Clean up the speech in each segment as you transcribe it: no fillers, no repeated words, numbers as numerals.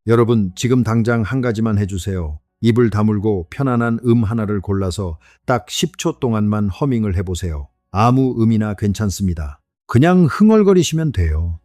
여러분, 지금 당장 한 가지만 해주세요. 입을 다물고 편안한 하나를 골라서 딱 10초 동안만 허밍을 해보세요. 아무 음이나 괜찮습니다. 그냥 흥얼거리시면 돼요.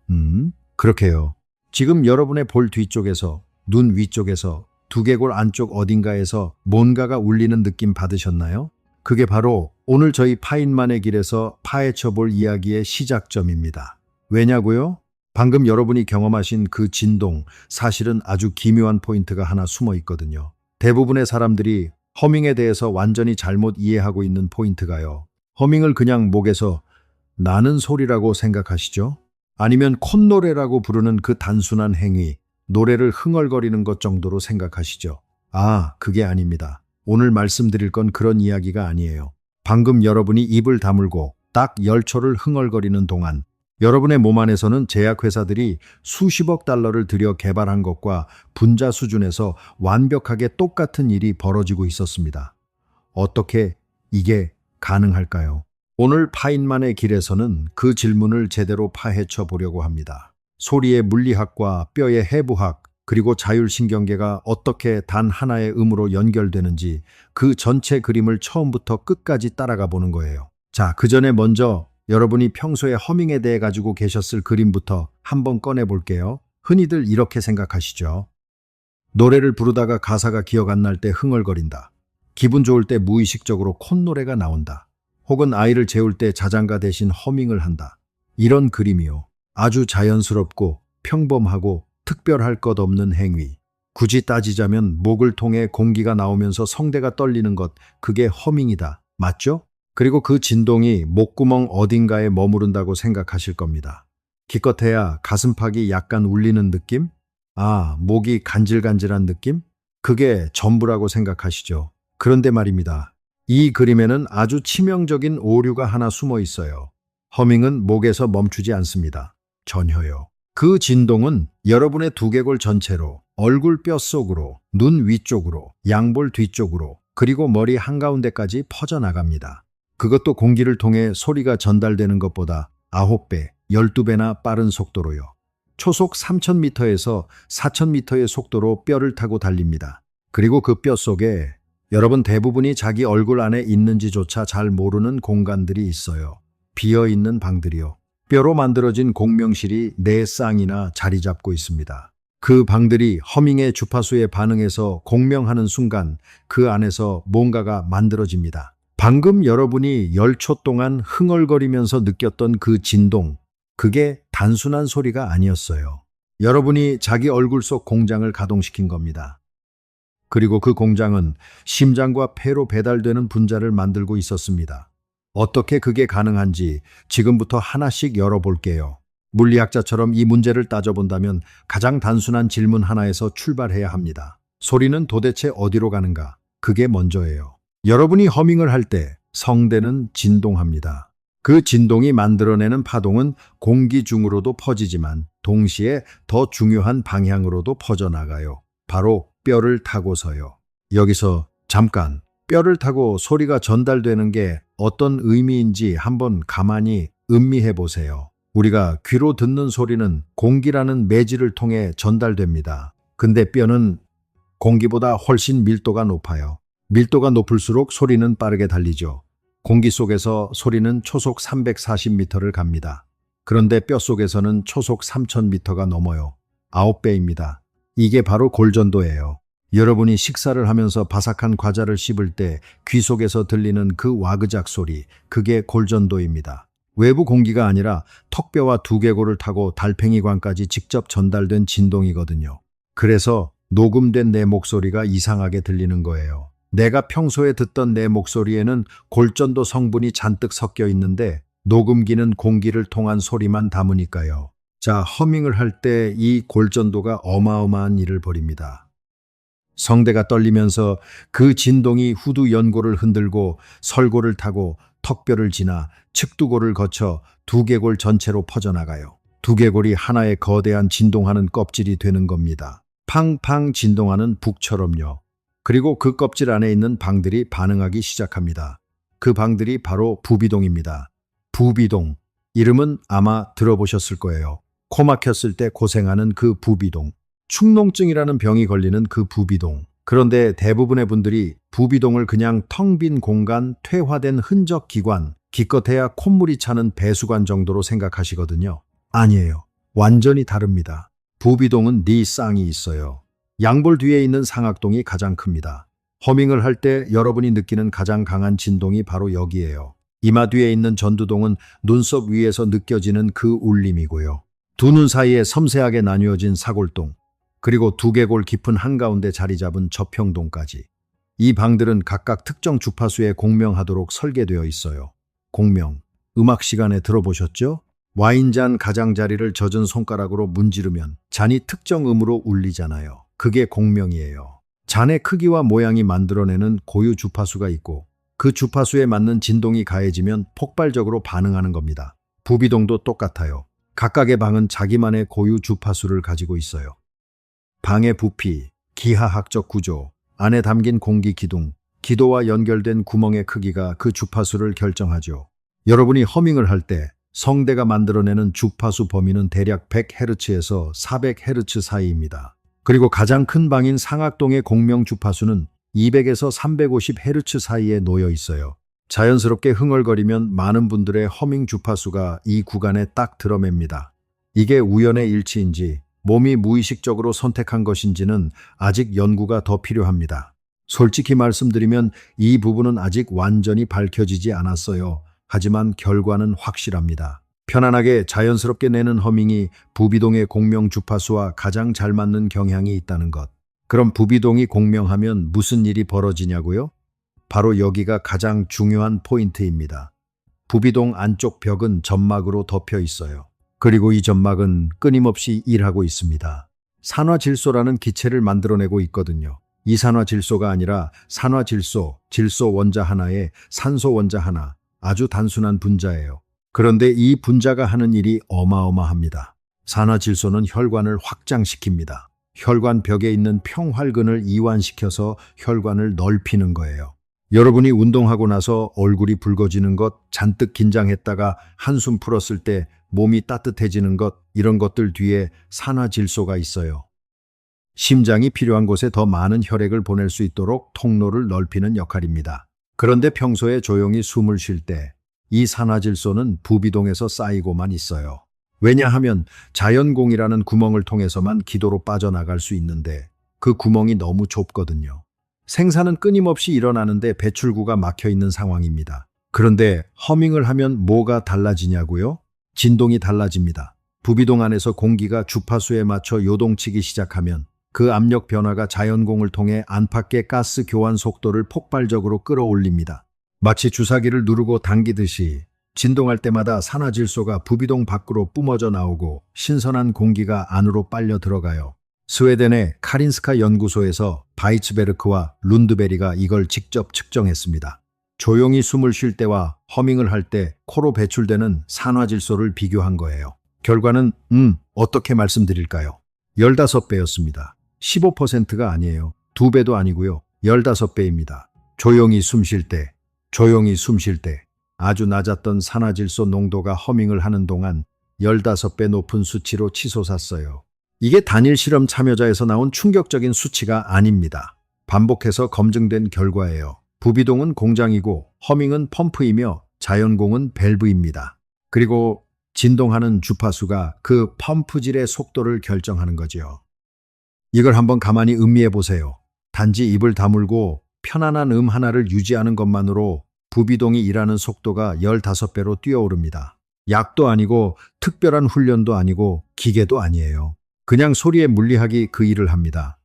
그렇게요. 지금 여러분의 볼 뒤쪽에서, 눈 위쪽에서, 두개골 안쪽 어딘가에서 뭔가가 울리는 느낌 받으셨나요? 그게 바로 오늘 저희 파인만의 길에서 파헤쳐 볼 이야기의 시작점입니다. 왜냐고요? 방금 여러분이 경험하신 그 진동, 사실은 아주 기묘한 포인트가 하나 숨어 있거든요. 대부분의 사람들이 허밍에 대해서 완전히 잘못 이해하고 있는 포인트가요. 허밍을 그냥 목에서 나는 소리라고 생각하시죠? 아니면 콧노래라고 부르는 그 단순한 행위, 노래를 흥얼거리는 것 정도로 생각하시죠? 그게 아닙니다. 오늘 말씀드릴 건 그런 이야기가 아니에요. 방금 여러분이 입을 다물고 딱 10초를 흥얼거리는 동안 여러분의 몸 안에서는 제약회사들이 수십억 달러를 들여 개발한 것과 분자 수준에서 완벽하게 똑같은 일이 벌어지고 있었습니다. 어떻게 이게 가능할까요? 오늘 파인만의 길에서는 그 질문을 제대로 파헤쳐 보려고 합니다. 소리의 물리학과 뼈의 해부학, 그리고 자율신경계가 어떻게 단 하나의 음으로 연결되는지 그 전체 그림을 처음부터 끝까지 따라가 보는 거예요. 자, 그 전에 먼저 여러분이 평소에 허밍에 대해 가지고 계셨을 그림부터 한번 꺼내 볼게요. 흔히들 이렇게 생각하시죠. 노래를 부르다가 가사가 기억 안 날 때 흥얼거린다. 기분 좋을 때 무의식적으로 콧노래가 나온다. 혹은 아이를 재울 때 자장가 대신 허밍을 한다. 이런 그림이요. 아주 자연스럽고 평범하고 특별할 것 없는 행위. 굳이 따지자면 목을 통해 공기가 나오면서 성대가 떨리는 것, 그게 허밍이다. 맞죠? 그리고 그 진동이 목구멍 어딘가에 머무른다고 생각하실 겁니다. 기껏해야 가슴팍이 약간 울리는 느낌? 목이 간질간질한 느낌? 그게 전부라고 생각하시죠. 그런데 말입니다. 이 그림에는 아주 치명적인 오류가 하나 숨어 있어요. 허밍은 목에서 멈추지 않습니다. 전혀요. 그 진동은 여러분의 두개골 전체로, 얼굴 뼛속으로, 눈 위쪽으로, 양볼 뒤쪽으로, 그리고 머리 한가운데까지 퍼져나갑니다. 그것도 공기를 통해 소리가 전달되는 것보다 9배, 12배나 빠른 속도로요. 초속 3000m에서 4000m의 속도로 뼈를 타고 달립니다. 그리고 그 뼈 속에 여러분 대부분이 자기 얼굴 안에 있는지조차 잘 모르는 공간들이 있어요. 비어있는 방들이요. 뼈로 만들어진 공명실이 내 쌍이나 자리 잡고 있습니다. 그 방들이 허밍의 주파수에 반응해서 공명하는 순간 그 안에서 뭔가가 만들어집니다. 방금 여러분이 10초 동안 흥얼거리면서 느꼈던 그 진동, 그게 단순한 소리가 아니었어요. 여러분이 자기 얼굴 속 공장을 가동시킨 겁니다. 그리고 그 공장은 심장과 폐로 배달되는 분자를 만들고 있었습니다. 어떻게 그게 가능한지 지금부터 하나씩 열어볼게요. 물리학자처럼 이 문제를 따져본다면 가장 단순한 질문 하나에서 출발해야 합니다. 소리는 도대체 어디로 가는가? 그게 먼저예요. 여러분이 허밍을 할 때 성대는 진동합니다. 그 진동이 만들어내는 파동은 공기 중으로도 퍼지지만 동시에 더 중요한 방향으로도 퍼져나가요. 바로 뼈를 타고서요. 여기서 잠깐, 뼈를 타고 소리가 전달되는 게 어떤 의미인지 한번 가만히 음미해 보세요. 우리가 귀로 듣는 소리는 공기라는 매질을 통해 전달됩니다. 근데 뼈는 공기보다 훨씬 밀도가 높아요. 밀도가 높을수록 소리는 빠르게 달리죠. 공기 속에서 소리는 초속 340m를 갑니다. 그런데 뼈 속에서는 초속 3000m가 넘어요. 9배입니다. 이게 바로 골전도예요. 여러분이 식사를 하면서 바삭한 과자를 씹을 때 귀 속에서 들리는 그 와그작 소리, 그게 골전도입니다. 외부 공기가 아니라 턱뼈와 두개골을 타고 달팽이관까지 직접 전달된 진동이거든요. 그래서 녹음된 내 목소리가 이상하게 들리는 거예요. 내가 평소에 듣던 내 목소리에는 골전도 성분이 잔뜩 섞여 있는데 녹음기는 공기를 통한 소리만 담으니까요. 자, 허밍을 할 때 이 골전도가 어마어마한 일을 벌입니다. 성대가 떨리면서 그 진동이 후두 연골을 흔들고 설골을 타고 턱뼈를 지나 측두골을 거쳐 두개골 전체로 퍼져나가요. 두개골이 하나의 거대한 진동하는 껍질이 되는 겁니다. 팡팡 진동하는 북처럼요. 그리고 그 껍질 안에 있는 방들이 반응하기 시작합니다. 그 방들이 바로 부비동입니다. 부비동. 이름은 아마 들어보셨을 거예요. 코 막혔을 때 고생하는 그 부비동. 축농증이라는 병이 걸리는 그 부비동. 그런데 대부분의 분들이 부비동을 그냥 텅 빈 공간, 퇴화된 흔적 기관, 기껏해야 콧물이 차는 배수관 정도로 생각하시거든요. 아니에요. 완전히 다릅니다. 부비동은 네 쌍이 있어요. 양볼 뒤에 있는 상악동이 가장 큽니다. 허밍을 할 때 여러분이 느끼는 가장 강한 진동이 바로 여기예요. 이마 뒤에 있는 전두동은 눈썹 위에서 느껴지는 그 울림이고요. 두 눈 사이에 섬세하게 나뉘어진 사골동, 그리고 두개골 깊은 한가운데 자리 잡은 저평동까지. 이 방들은 각각 특정 주파수에 공명하도록 설계되어 있어요. 공명, 음악 시간에 들어보셨죠? 와인잔 가장자리를 젖은 손가락으로 문지르면 잔이 특정 음으로 울리잖아요. 그게 공명이에요. 잔의 크기와 모양이 만들어내는 고유 주파수가 있고 그 주파수에 맞는 진동이 가해지면 폭발적으로 반응하는 겁니다. 부비동도 똑같아요. 각각의 방은 자기만의 고유 주파수를 가지고 있어요. 방의 부피, 기하학적 구조, 안에 담긴 공기 기둥, 기도와 연결된 구멍의 크기가 그 주파수를 결정하죠. 여러분이 허밍을 할 때 성대가 만들어내는 주파수 범위는 대략 100Hz에서 400Hz 사이입니다. 그리고 가장 큰 방인 상악동의 공명 주파수는 200에서 350Hz 사이에 놓여 있어요. 자연스럽게 흥얼거리면 많은 분들의 허밍 주파수가 이 구간에 딱 들어맵니다. 이게 우연의 일치인지 몸이 무의식적으로 선택한 것인지는 아직 연구가 더 필요합니다. 솔직히 말씀드리면 이 부분은 아직 완전히 밝혀지지 않았어요. 하지만 결과는 확실합니다. 편안하게 자연스럽게 내는 허밍이 부비동의 공명 주파수와 가장 잘 맞는 경향이 있다는 것. 그럼 부비동이 공명하면 무슨 일이 벌어지냐고요? 바로 여기가 가장 중요한 포인트입니다. 부비동 안쪽 벽은 점막으로 덮여 있어요. 그리고 이 점막은 끊임없이 일하고 있습니다. 산화질소라는 기체를 만들어내고 있거든요. 이 산화질소가 아니라 산화질소, 질소 원자 하나에 산소 원자 하나, 아주 단순한 분자예요. 그런데 이 분자가 하는 일이 어마어마합니다. 산화질소는 혈관을 확장시킵니다. 혈관 벽에 있는 평활근을 이완시켜서 혈관을 넓히는 거예요. 여러분이 운동하고 나서 얼굴이 붉어지는 것, 잔뜩 긴장했다가 한숨 풀었을 때 몸이 따뜻해지는 것, 이런 것들 뒤에 산화질소가 있어요. 심장이 필요한 곳에 더 많은 혈액을 보낼 수 있도록 통로를 넓히는 역할입니다. 그런데 평소에 조용히 숨을 쉴 때 이 산화질소는 부비동에서 쌓이고만 있어요. 왜냐하면 자연공이라는 구멍을 통해서만 기도로 빠져나갈 수 있는데 그 구멍이 너무 좁거든요. 생산은 끊임없이 일어나는데 배출구가 막혀 있는 상황입니다. 그런데 허밍을 하면 뭐가 달라지냐고요? 진동이 달라집니다. 부비동 안에서 공기가 주파수에 맞춰 요동치기 시작하면 그 압력 변화가 자연공을 통해 안팎의 가스 교환 속도를 폭발적으로 끌어올립니다. 마치 주사기를 누르고 당기듯이 진동할 때마다 산화질소가 부비동 밖으로 뿜어져 나오고 신선한 공기가 안으로 빨려 들어가요. 스웨덴의 카린스카 연구소에서 바이츠베르크와 룬드베리가 이걸 직접 측정했습니다. 조용히 숨을 쉴 때와 허밍을 할 때 코로 배출되는 산화질소를 비교한 거예요. 결과는 어떻게 말씀드릴까요? 15배였습니다. 15%가 아니에요. 2배도 아니고요. 15배입니다. 조용히 숨 쉴 때, 아주 낮았던 산화질소 농도가 허밍을 하는 동안 15배 높은 수치로 치솟았어요. 이게 단일 실험 참여자에서 나온 충격적인 수치가 아닙니다. 반복해서 검증된 결과예요. 부비동은 공장이고 허밍은 펌프이며 자연공은 밸브입니다. 그리고 진동하는 주파수가 그 펌프질의 속도를 결정하는 거지요. 이걸 한번 가만히 음미해 보세요. 단지 입을 다물고 편안한 하나를 유지하는 것만으로 부비동이 일하는 속도가 15배로 뛰어오릅니다. 약도 아니고 특별한 훈련도 아니고 기계도 아니에요. 그냥 소리의 물리학이 그 일을 합니다.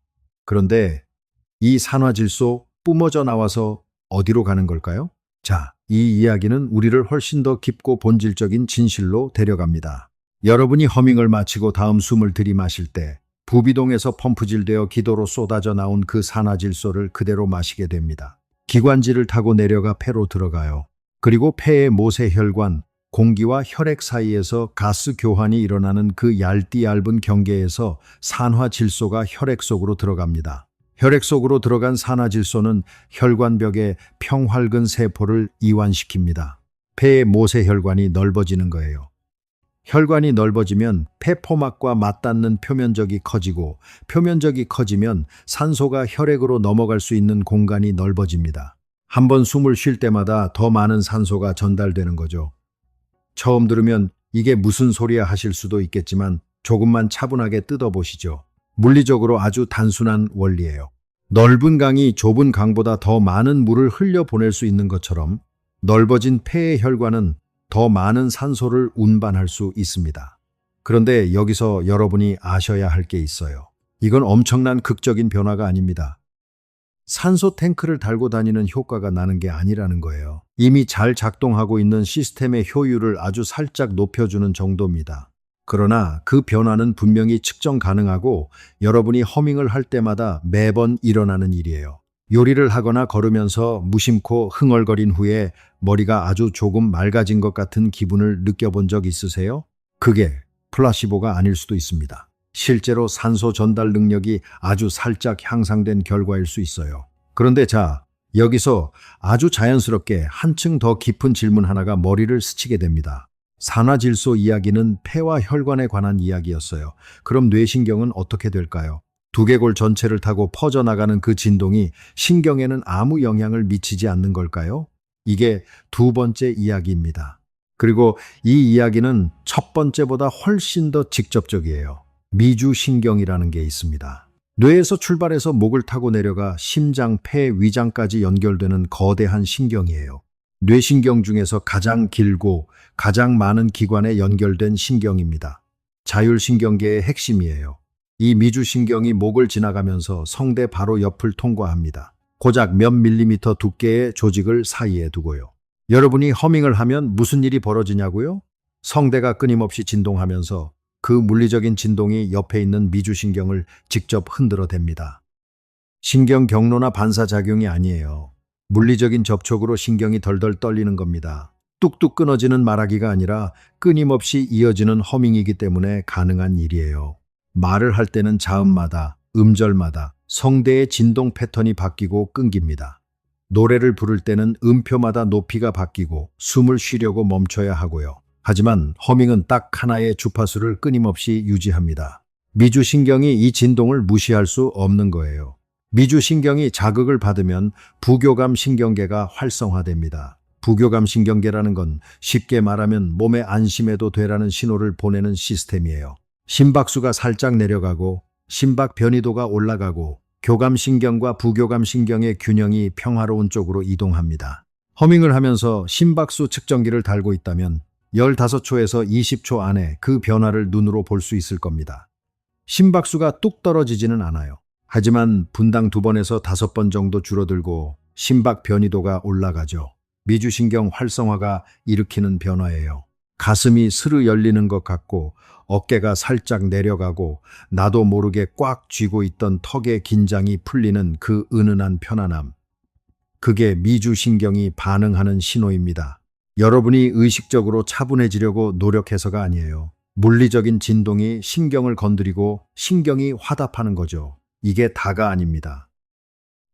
그런데 이 산화질소 뿜어져 나와서 어디로 가는 걸까요? 자, 이 이야기는 우리를 훨씬 더 깊고 본질적인 진실로 데려갑니다. 여러분이 허밍을 마치고 다음 숨을 들이마실 때 부비동에서 펌프질되어 기도로 쏟아져 나온 그 산화질소를 그대로 마시게 됩니다. 기관지를 타고 내려가 폐로 들어가요. 그리고 폐의 모세혈관, 공기와 혈액 사이에서 가스 교환이 일어나는 그 얇은 경계에서 산화질소가 혈액 속으로 들어갑니다. 혈액 속으로 들어간 산화질소는 혈관벽의 평활근 세포를 이완시킵니다. 폐의 모세혈관이 넓어지는 거예요. 혈관이 넓어지면 폐포막과 맞닿는 표면적이 커지고 표면적이 커지면 산소가 혈액으로 넘어갈 수 있는 공간이 넓어집니다. 한번 숨을 쉴 때마다 더 많은 산소가 전달되는 거죠. 처음 들으면 이게 무슨 소리야 하실 수도 있겠지만 조금만 차분하게 뜯어보시죠. 물리적으로 아주 단순한 원리예요. 넓은 강이 좁은 강보다 더 많은 물을 흘려보낼 수 있는 것처럼 넓어진 폐의 혈관은 더 많은 산소를 운반할 수 있습니다. 그런데 여기서 여러분이 아셔야 할 게 있어요. 이건 엄청난 극적인 변화가 아닙니다. 산소 탱크를 달고 다니는 효과가 나는 게 아니라는 거예요. 이미 잘 작동하고 있는 시스템의 효율을 아주 살짝 높여주는 정도입니다. 그러나 그 변화는 분명히 측정 가능하고 여러분이 허밍을 할 때마다 매번 일어나는 일이에요. 요리를 하거나 걸으면서 무심코 흥얼거린 후에 머리가 아주 조금 맑아진 것 같은 기분을 느껴본 적 있으세요? 그게 플라시보가 아닐 수도 있습니다. 실제로 산소 전달 능력이 아주 살짝 향상된 결과일 수 있어요. 그런데 자, 여기서 아주 자연스럽게 한층 더 깊은 질문 하나가 머리를 스치게 됩니다. 산화질소 이야기는 폐와 혈관에 관한 이야기였어요. 그럼 뇌신경은 어떻게 될까요? 두개골 전체를 타고 퍼져나가는 그 진동이 신경에는 아무 영향을 미치지 않는 걸까요? 이게 두 번째 이야기입니다. 그리고 이 이야기는 첫 번째보다 훨씬 더 직접적이에요. 미주신경이라는 게 있습니다. 뇌에서 출발해서 목을 타고 내려가 심장, 폐, 위장까지 연결되는 거대한 신경이에요. 뇌신경 중에서 가장 길고 가장 많은 기관에 연결된 신경입니다. 자율신경계의 핵심이에요. 이 미주신경이 목을 지나가면서 성대 바로 옆을 통과합니다. 고작 몇 밀리미터 두께의 조직을 사이에 두고요. 여러분이 허밍을 하면 무슨 일이 벌어지냐고요? 성대가 끊임없이 진동하면서 그 물리적인 진동이 옆에 있는 미주신경을 직접 흔들어댑니다. 신경 경로나 반사작용이 아니에요. 물리적인 접촉으로 신경이 덜덜 떨리는 겁니다. 뚝뚝 끊어지는 말하기가 아니라 끊임없이 이어지는 허밍이기 때문에 가능한 일이에요. 말을 할 때는 자음마다, 음절마다 성대의 진동 패턴이 바뀌고 끊깁니다. 노래를 부를 때는 음표마다 높이가 바뀌고 숨을 쉬려고 멈춰야 하고요. 하지만 허밍은 딱 하나의 주파수를 끊임없이 유지합니다. 미주신경이 이 진동을 무시할 수 없는 거예요. 미주신경이 자극을 받으면 부교감 신경계가 활성화됩니다. 부교감 신경계라는 건 쉽게 말하면 몸에 안심해도 되라는 신호를 보내는 시스템이에요. 심박수가 살짝 내려가고 심박 변이도가 올라가고 교감신경과 부교감신경의 균형이 평화로운 쪽으로 이동합니다. 허밍을 하면서 심박수 측정기를 달고 있다면 15초에서 20초 안에 그 변화를 눈으로 볼 수 있을 겁니다. 심박수가 뚝 떨어지지는 않아요. 하지만 분당 2번에서 5번 정도 줄어들고 심박 변이도가 올라가죠. 미주신경 활성화가 일으키는 변화예요. 가슴이 스르 열리는 것 같고 어깨가 살짝 내려가고 나도 모르게 꽉 쥐고 있던 턱의 긴장이 풀리는 그 은은한 편안함. 그게 미주신경이 반응하는 신호입니다. 여러분이 의식적으로 차분해지려고 노력해서가 아니에요. 물리적인 진동이 신경을 건드리고 신경이 화답하는 거죠. 이게 다가 아닙니다.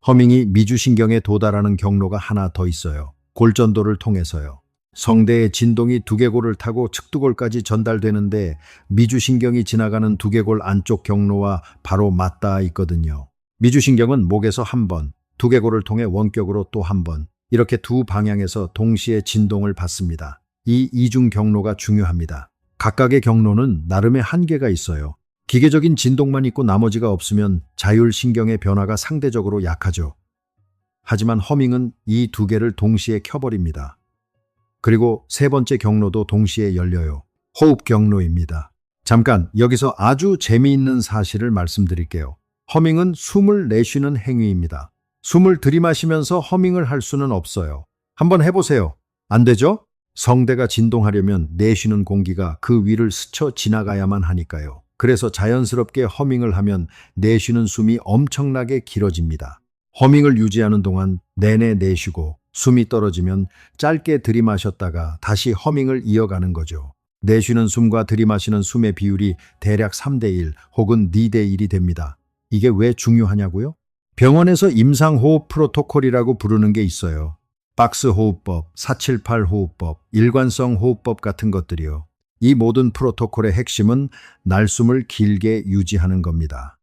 허밍이 미주신경에 도달하는 경로가 하나 더 있어요. 골전도를 통해서요. 성대의 진동이 두개골을 타고 측두골까지 전달되는데 미주신경이 지나가는 두개골 안쪽 경로와 바로 맞닿아 있거든요. 미주신경은 목에서 한 번, 두개골을 통해 원격으로 또 한 번, 이렇게 두 방향에서 동시에 진동을 받습니다. 이 이중 경로가 중요합니다. 각각의 경로는 나름의 한계가 있어요. 기계적인 진동만 있고 나머지가 없으면 자율신경의 변화가 상대적으로 약하죠. 하지만 허밍은 이 두 개를 동시에 켜버립니다. 그리고 세 번째 경로도 동시에 열려요. 호흡 경로입니다. 잠깐 여기서 아주 재미있는 사실을 말씀드릴게요. 허밍은 숨을 내쉬는 행위입니다. 숨을 들이마시면서 허밍을 할 수는 없어요. 한번 해보세요. 안 되죠? 성대가 진동하려면 내쉬는 공기가 그 위를 스쳐 지나가야만 하니까요. 그래서 자연스럽게 허밍을 하면 내쉬는 숨이 엄청나게 길어집니다. 허밍을 유지하는 동안 내내 내쉬고 숨이 떨어지면 짧게 들이마셨다가 다시 허밍을 이어가는 거죠. 내쉬는 숨과 들이마시는 숨의 비율이 대략 3대1 혹은 2대1이 됩니다. 이게 왜 중요하냐고요? 병원에서 임상호흡 프로토콜이라고 부르는 게 있어요. 박스 호흡법, 478 호흡법, 일관성 호흡법 같은 것들이요. 이 모든 프로토콜의 핵심은 날숨을 길게 유지하는 겁니다.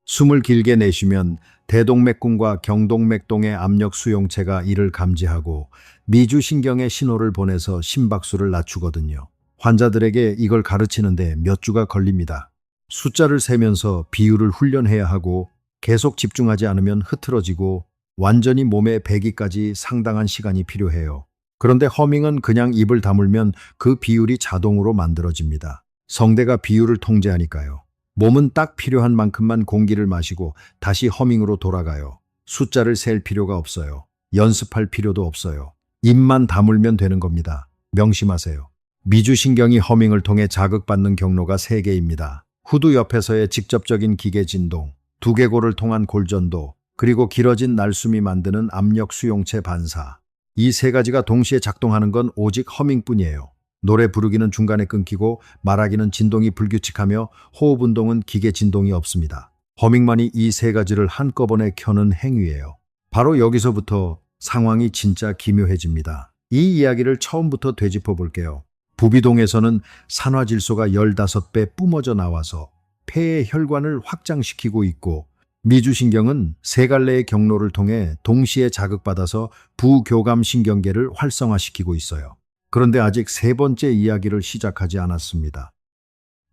숨을 길게 내쉬면 대동맥군과 경동맥동의 압력 수용체가 이를 감지하고 미주신경에 신호를 보내서 심박수를 낮추거든요. 환자들에게 이걸 가르치는데 몇 주가 걸립니다. 숫자를 세면서 비율을 훈련해야 하고 계속 집중하지 않으면 흐트러지고 완전히 몸에 배기까지 상당한 시간이 필요해요. 그런데 허밍은 그냥 입을 다물면 그 비율이 자동으로 만들어집니다. 성대가 비율을 통제하니까요. 몸은 딱 필요한 만큼만 공기를 마시고 다시 허밍으로 돌아가요. 숫자를 셀 필요가 없어요. 연습할 필요도 없어요. 입만 다물면 되는 겁니다. 명심하세요. 미주신경이 허밍을 통해 자극받는 경로가 3개입니다. 후두 옆에서의 직접적인 기계 진동, 두개골을 통한 골전도, 그리고 길어진 날숨이 만드는 압력 수용체 반사. 이 3가지가 동시에 작동하는 건 오직 허밍뿐이에요. 노래 부르기는 중간에 끊기고 말하기는 진동이 불규칙하며 호흡 운동은 기계 진동이 없습니다. 허밍만이 이 3가지를 한꺼번에 켜는 행위예요. 바로 여기서부터 상황이 진짜 기묘해집니다. 이 이야기를 처음부터 되짚어 볼게요. 부비동에서는 산화질소가 15배 뿜어져 나와서 폐의 혈관을 확장시키고 있고 미주신경은 3갈래의 경로를 통해 동시에 자극받아서 부교감신경계를 활성화시키고 있어요. 그런데 아직 3번째 이야기를 시작하지 않았습니다.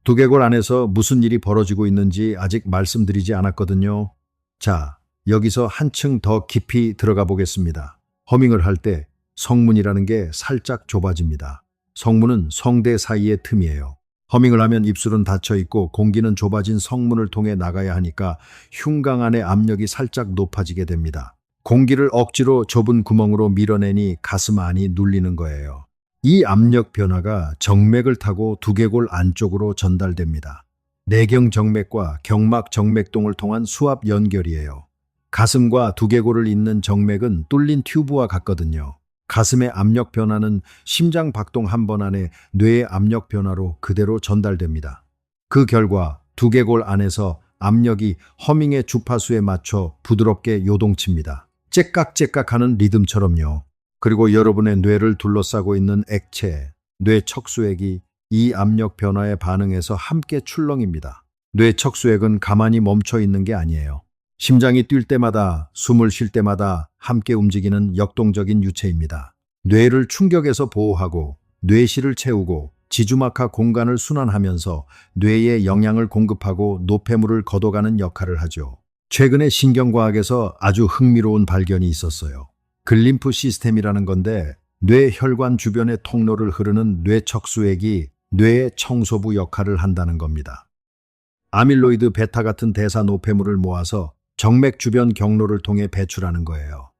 두개골 안에서 무슨 일이 벌어지고 있는지 아직 말씀드리지 않았거든요. 자, 여기서 한층 더 깊이 들어가 보겠습니다. 허밍을 할 때 성문이라는 게 살짝 좁아집니다. 성문은 성대 사이의 틈이에요. 허밍을 하면 입술은 닫혀 있고 공기는 좁아진 성문을 통해 나가야 하니까 흉곽 안의 압력이 살짝 높아지게 됩니다. 공기를 억지로 좁은 구멍으로 밀어내니 가슴 안이 눌리는 거예요. 이 압력 변화가 정맥을 타고 두개골 안쪽으로 전달됩니다. 내경정맥과 경막정맥동을 통한 수압 연결이에요. 가슴과 두개골을 잇는 정맥은 뚫린 튜브와 같거든요. 가슴의 압력 변화는 심장 박동 한 번 안에 뇌의 압력 변화로 그대로 전달됩니다. 그 결과 두개골 안에서 압력이 허밍의 주파수에 맞춰 부드럽게 요동칩니다. 째깍째깍하는 리듬처럼요. 그리고 여러분의 뇌를 둘러싸고 있는 액체, 뇌 척수액이 이 압력 변화에 반응해서 함께 출렁입니다. 뇌 척수액은 가만히 멈춰 있는 게 아니에요. 심장이 뛸 때마다, 숨을 쉴 때마다 함께 움직이는 역동적인 유체입니다. 뇌를 충격에서 보호하고 뇌실을 채우고 지주막하 공간을 순환하면서 뇌에 영양을 공급하고 노폐물을 걷어가는 역할을 하죠. 최근에 신경과학에서 아주 흥미로운 발견이 있었어요. 글림프 시스템이라는 건데 뇌 혈관 주변의 통로를 흐르는 뇌척수액이 뇌의 청소부 역할을 한다는 겁니다. 아밀로이드 베타 같은 대사 노폐물을 모아서 정맥 주변 경로를 통해 배출하는 거예요.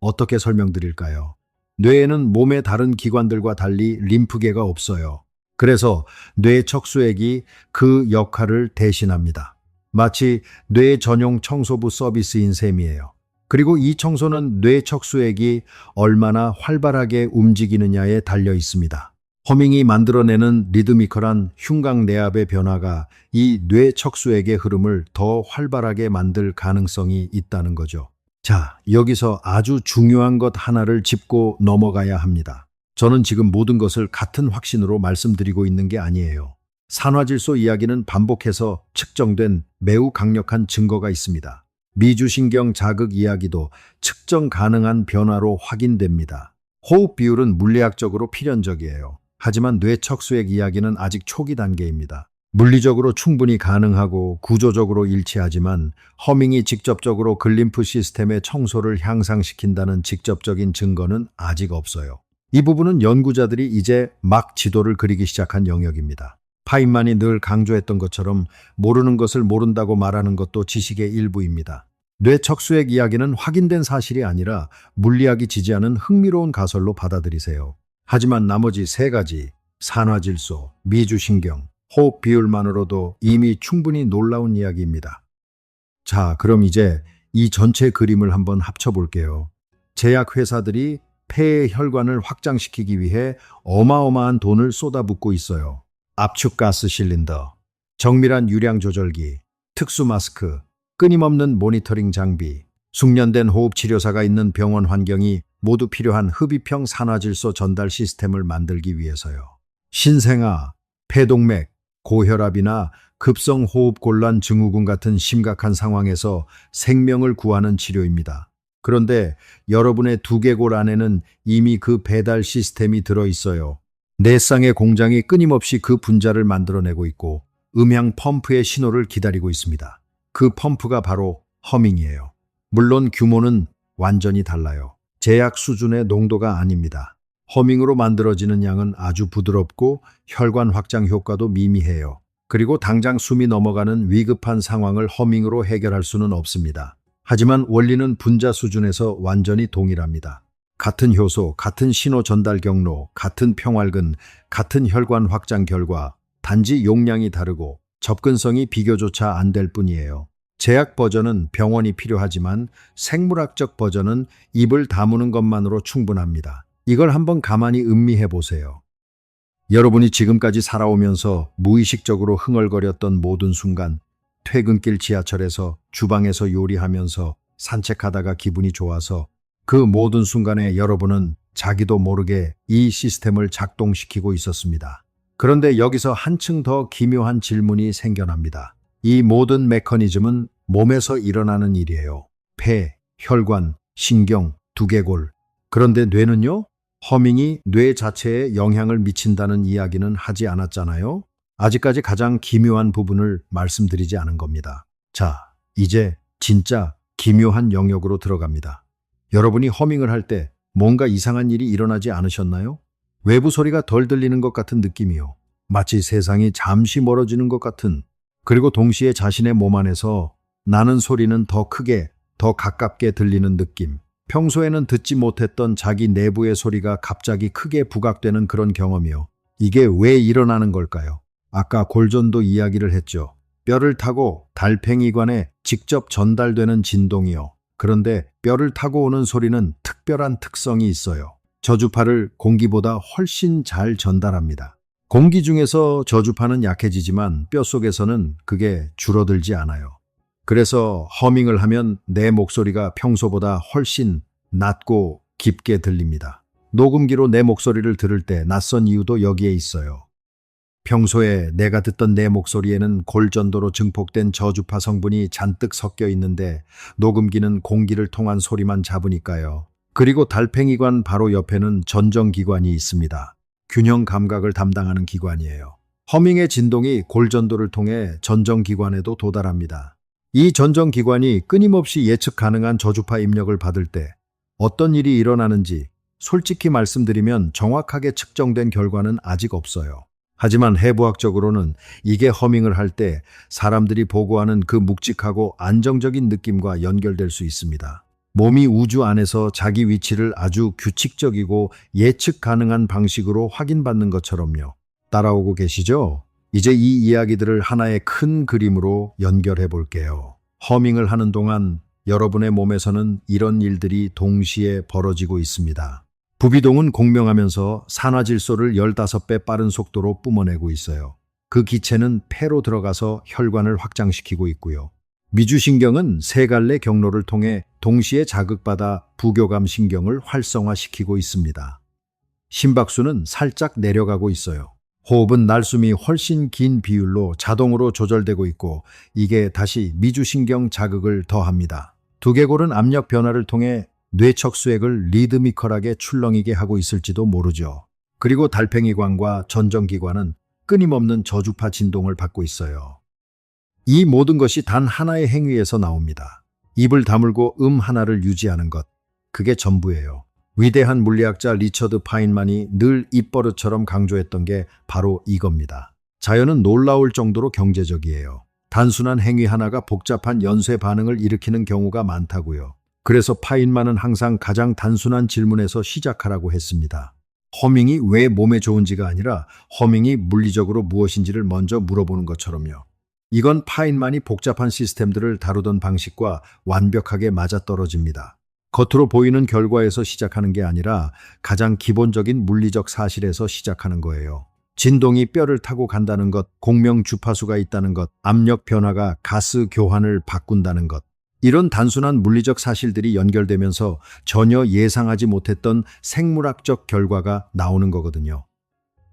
어떻게 설명드릴까요? 뇌에는 몸의 다른 기관들과 달리 림프계가 없어요. 그래서 뇌 척수액이 그 역할을 대신합니다. 마치 뇌 전용 청소부 서비스인 셈이에요. 그리고 이 청소는 뇌 척수액이 얼마나 활발하게 움직이느냐에 달려 있습니다. 허밍이 만들어내는 리드미컬한 흉곽 내압의 변화가 이 뇌 척수액의 흐름을 더 활발하게 만들 가능성이 있다는 거죠. 자, 여기서 아주 중요한 것 하나를 짚고 넘어가야 합니다. 저는 지금 모든 것을 같은 확신으로 말씀드리고 있는 게 아니에요. 산화질소 이야기는 반복해서 측정된 매우 강력한 증거가 있습니다. 미주신경 자극 이야기도 측정 가능한 변화로 확인됩니다. 호흡 비율은 물리학적으로 필연적이에요. 하지만 뇌척수액 이야기는 아직 초기 단계입니다. 물리적으로 충분히 가능하고 구조적으로 일치하지만 허밍이 직접적으로 글림프 시스템의 청소를 향상시킨다는 직접적인 증거는 아직 없어요. 이 부분은 연구자들이 이제 막 지도를 그리기 시작한 영역입니다. 파인만이 늘 강조했던 것처럼 모르는 것을 모른다고 말하는 것도 지식의 일부입니다. 뇌척수액 이야기는 확인된 사실이 아니라 물리학이 지지하는 흥미로운 가설로 받아들이세요. 하지만 나머지 3가지, 산화질소, 미주신경, 호흡 비율만으로도 이미 충분히 놀라운 이야기입니다. 자, 그럼 이제 이 전체 그림을 한번 합쳐볼게요. 제약회사들이 폐의 혈관을 확장시키기 위해 어마어마한 돈을 쏟아붓고 있어요. 압축가스 실린더, 정밀한 유량 조절기, 특수 마스크, 끊임없는 모니터링 장비, 숙련된 호흡 치료사가 있는 병원 환경이 모두 필요한 흡입형 산화질소 전달 시스템을 만들기 위해서요. 신생아, 폐동맥, 고혈압이나 급성호흡곤란 증후군 같은 심각한 상황에서 생명을 구하는 치료입니다. 그런데 여러분의 두개골 안에는 이미 그 배달 시스템이 들어 있어요. 내 쌍의 공장이 끊임없이 그 분자를 만들어내고 있고 음향 펌프의 신호를 기다리고 있습니다. 그 펌프가 바로 허밍이에요. 물론 규모는 완전히 달라요. 제약 수준의 농도가 아닙니다. 허밍으로 만들어지는 양은 아주 부드럽고 혈관 확장 효과도 미미해요. 그리고 당장 숨이 넘어가는 위급한 상황을 허밍으로 해결할 수는 없습니다. 하지만 원리는 분자 수준에서 완전히 동일합니다. 같은 효소, 같은 신호 전달 경로, 같은 평활근, 같은 혈관 확장 결과, 단지 용량이 다르고 접근성이 비교조차 안 될 뿐이에요. 제약 버전은 병원이 필요하지만 생물학적 버전은 입을 다무는 것만으로 충분합니다. 이걸 한번 가만히 음미해 보세요. 여러분이 지금까지 살아오면서 무의식적으로 흥얼거렸던 모든 순간, 퇴근길 지하철에서, 주방에서 요리하면서, 산책하다가 기분이 좋아서 그 모든 순간에 여러분은 자기도 모르게 이 시스템을 작동시키고 있었습니다. 그런데 여기서 한층 더 기묘한 질문이 생겨납니다. 이 모든 메커니즘은 몸에서 일어나는 일이에요. 폐, 혈관, 신경, 두개골. 그런데 뇌는요? 허밍이 뇌 자체에 영향을 미친다는 이야기는 하지 않았잖아요? 아직까지 가장 기묘한 부분을 말씀드리지 않은 겁니다. 자, 이제 진짜 기묘한 영역으로 들어갑니다. 여러분이 허밍을 할 때 뭔가 이상한 일이 일어나지 않으셨나요? 외부 소리가 덜 들리는 것 같은 느낌이요. 마치 세상이 잠시 멀어지는 것 같은, 그리고 동시에 자신의 몸 안에서 나는 소리는 더 크게, 더 가깝게 들리는 느낌. 평소에는 듣지 못했던 자기 내부의 소리가 갑자기 크게 부각되는 그런 경험이요. 이게 왜 일어나는 걸까요? 아까 골전도 이야기를 했죠. 뼈를 타고 달팽이관에 직접 전달되는 진동이요. 그런데 뼈를 타고 오는 소리는 특별한 특성이 있어요. 저주파를 공기보다 훨씬 잘 전달합니다. 공기 중에서 저주파는 약해지지만 뼈 속에서는 그게 줄어들지 않아요. 그래서 허밍을 하면 내 목소리가 평소보다 훨씬 낮고 깊게 들립니다. 녹음기로 내 목소리를 들을 때 낯선 이유도 여기에 있어요. 평소에 내가 듣던 내 목소리에는 골전도로 증폭된 저주파 성분이 잔뜩 섞여 있는데 녹음기는 공기를 통한 소리만 잡으니까요. 그리고 달팽이관 바로 옆에는 전정기관이 있습니다. 균형 감각을 담당하는 기관이에요. 허밍의 진동이 골전도를 통해 전정기관에도 도달합니다. 이 전정기관이 끊임없이 예측 가능한 저주파 입력을 받을 때 어떤 일이 일어나는지 솔직히 말씀드리면 정확하게 측정된 결과는 아직 없어요. 하지만 해부학적으로는 이게 허밍을 할 때 사람들이 보고하는 그 묵직하고 안정적인 느낌과 연결될 수 있습니다. 몸이 우주 안에서 자기 위치를 아주 규칙적이고 예측 가능한 방식으로 확인받는 것처럼요. 따라오고 계시죠? 이제 이 이야기들을 하나의 큰 그림으로 연결해 볼게요. 허밍을 하는 동안 여러분의 몸에서는 이런 일들이 동시에 벌어지고 있습니다. 부비동은 공명하면서 산화질소를 15배 빠른 속도로 뿜어내고 있어요. 그 기체는 폐로 들어가서 혈관을 확장시키고 있고요. 미주신경은 세 갈래 경로를 통해 동시에 자극받아 부교감 신경을 활성화시키고 있습니다. 심박수는 살짝 내려가고 있어요. 호흡은 날숨이 훨씬 긴 비율로 자동으로 조절되고 있고 이게 다시 미주신경 자극을 더합니다. 두개골은 압력 변화를 통해 뇌척수액을 리드미컬하게 출렁이게 하고 있을지도 모르죠. 그리고 달팽이관과 전정기관은 끊임없는 저주파 진동을 받고 있어요. 이 모든 것이 단 하나의 행위에서 나옵니다. 입을 다물고 하나를 유지하는 것. 그게 전부예요. 위대한 물리학자 리처드 파인만이 늘 입버릇처럼 강조했던 게 바로 이겁니다. 자연은 놀라울 정도로 경제적이에요. 단순한 행위 하나가 복잡한 연쇄 반응을 일으키는 경우가 많다고요. 그래서 파인만은 항상 가장 단순한 질문에서 시작하라고 했습니다. 허밍이 왜 몸에 좋은지가 아니라 허밍이 물리적으로 무엇인지를 먼저 물어보는 것처럼요. 이건 파인만이 복잡한 시스템들을 다루던 방식과 완벽하게 맞아떨어집니다. 겉으로 보이는 결과에서 시작하는 게 아니라 가장 기본적인 물리적 사실에서 시작하는 거예요. 진동이 뼈를 타고 간다는 것, 공명 주파수가 있다는 것, 압력 변화가 가스 교환을 바꾼다는 것. 이런 단순한 물리적 사실들이 연결되면서 전혀 예상하지 못했던 생물학적 결과가 나오는 거거든요.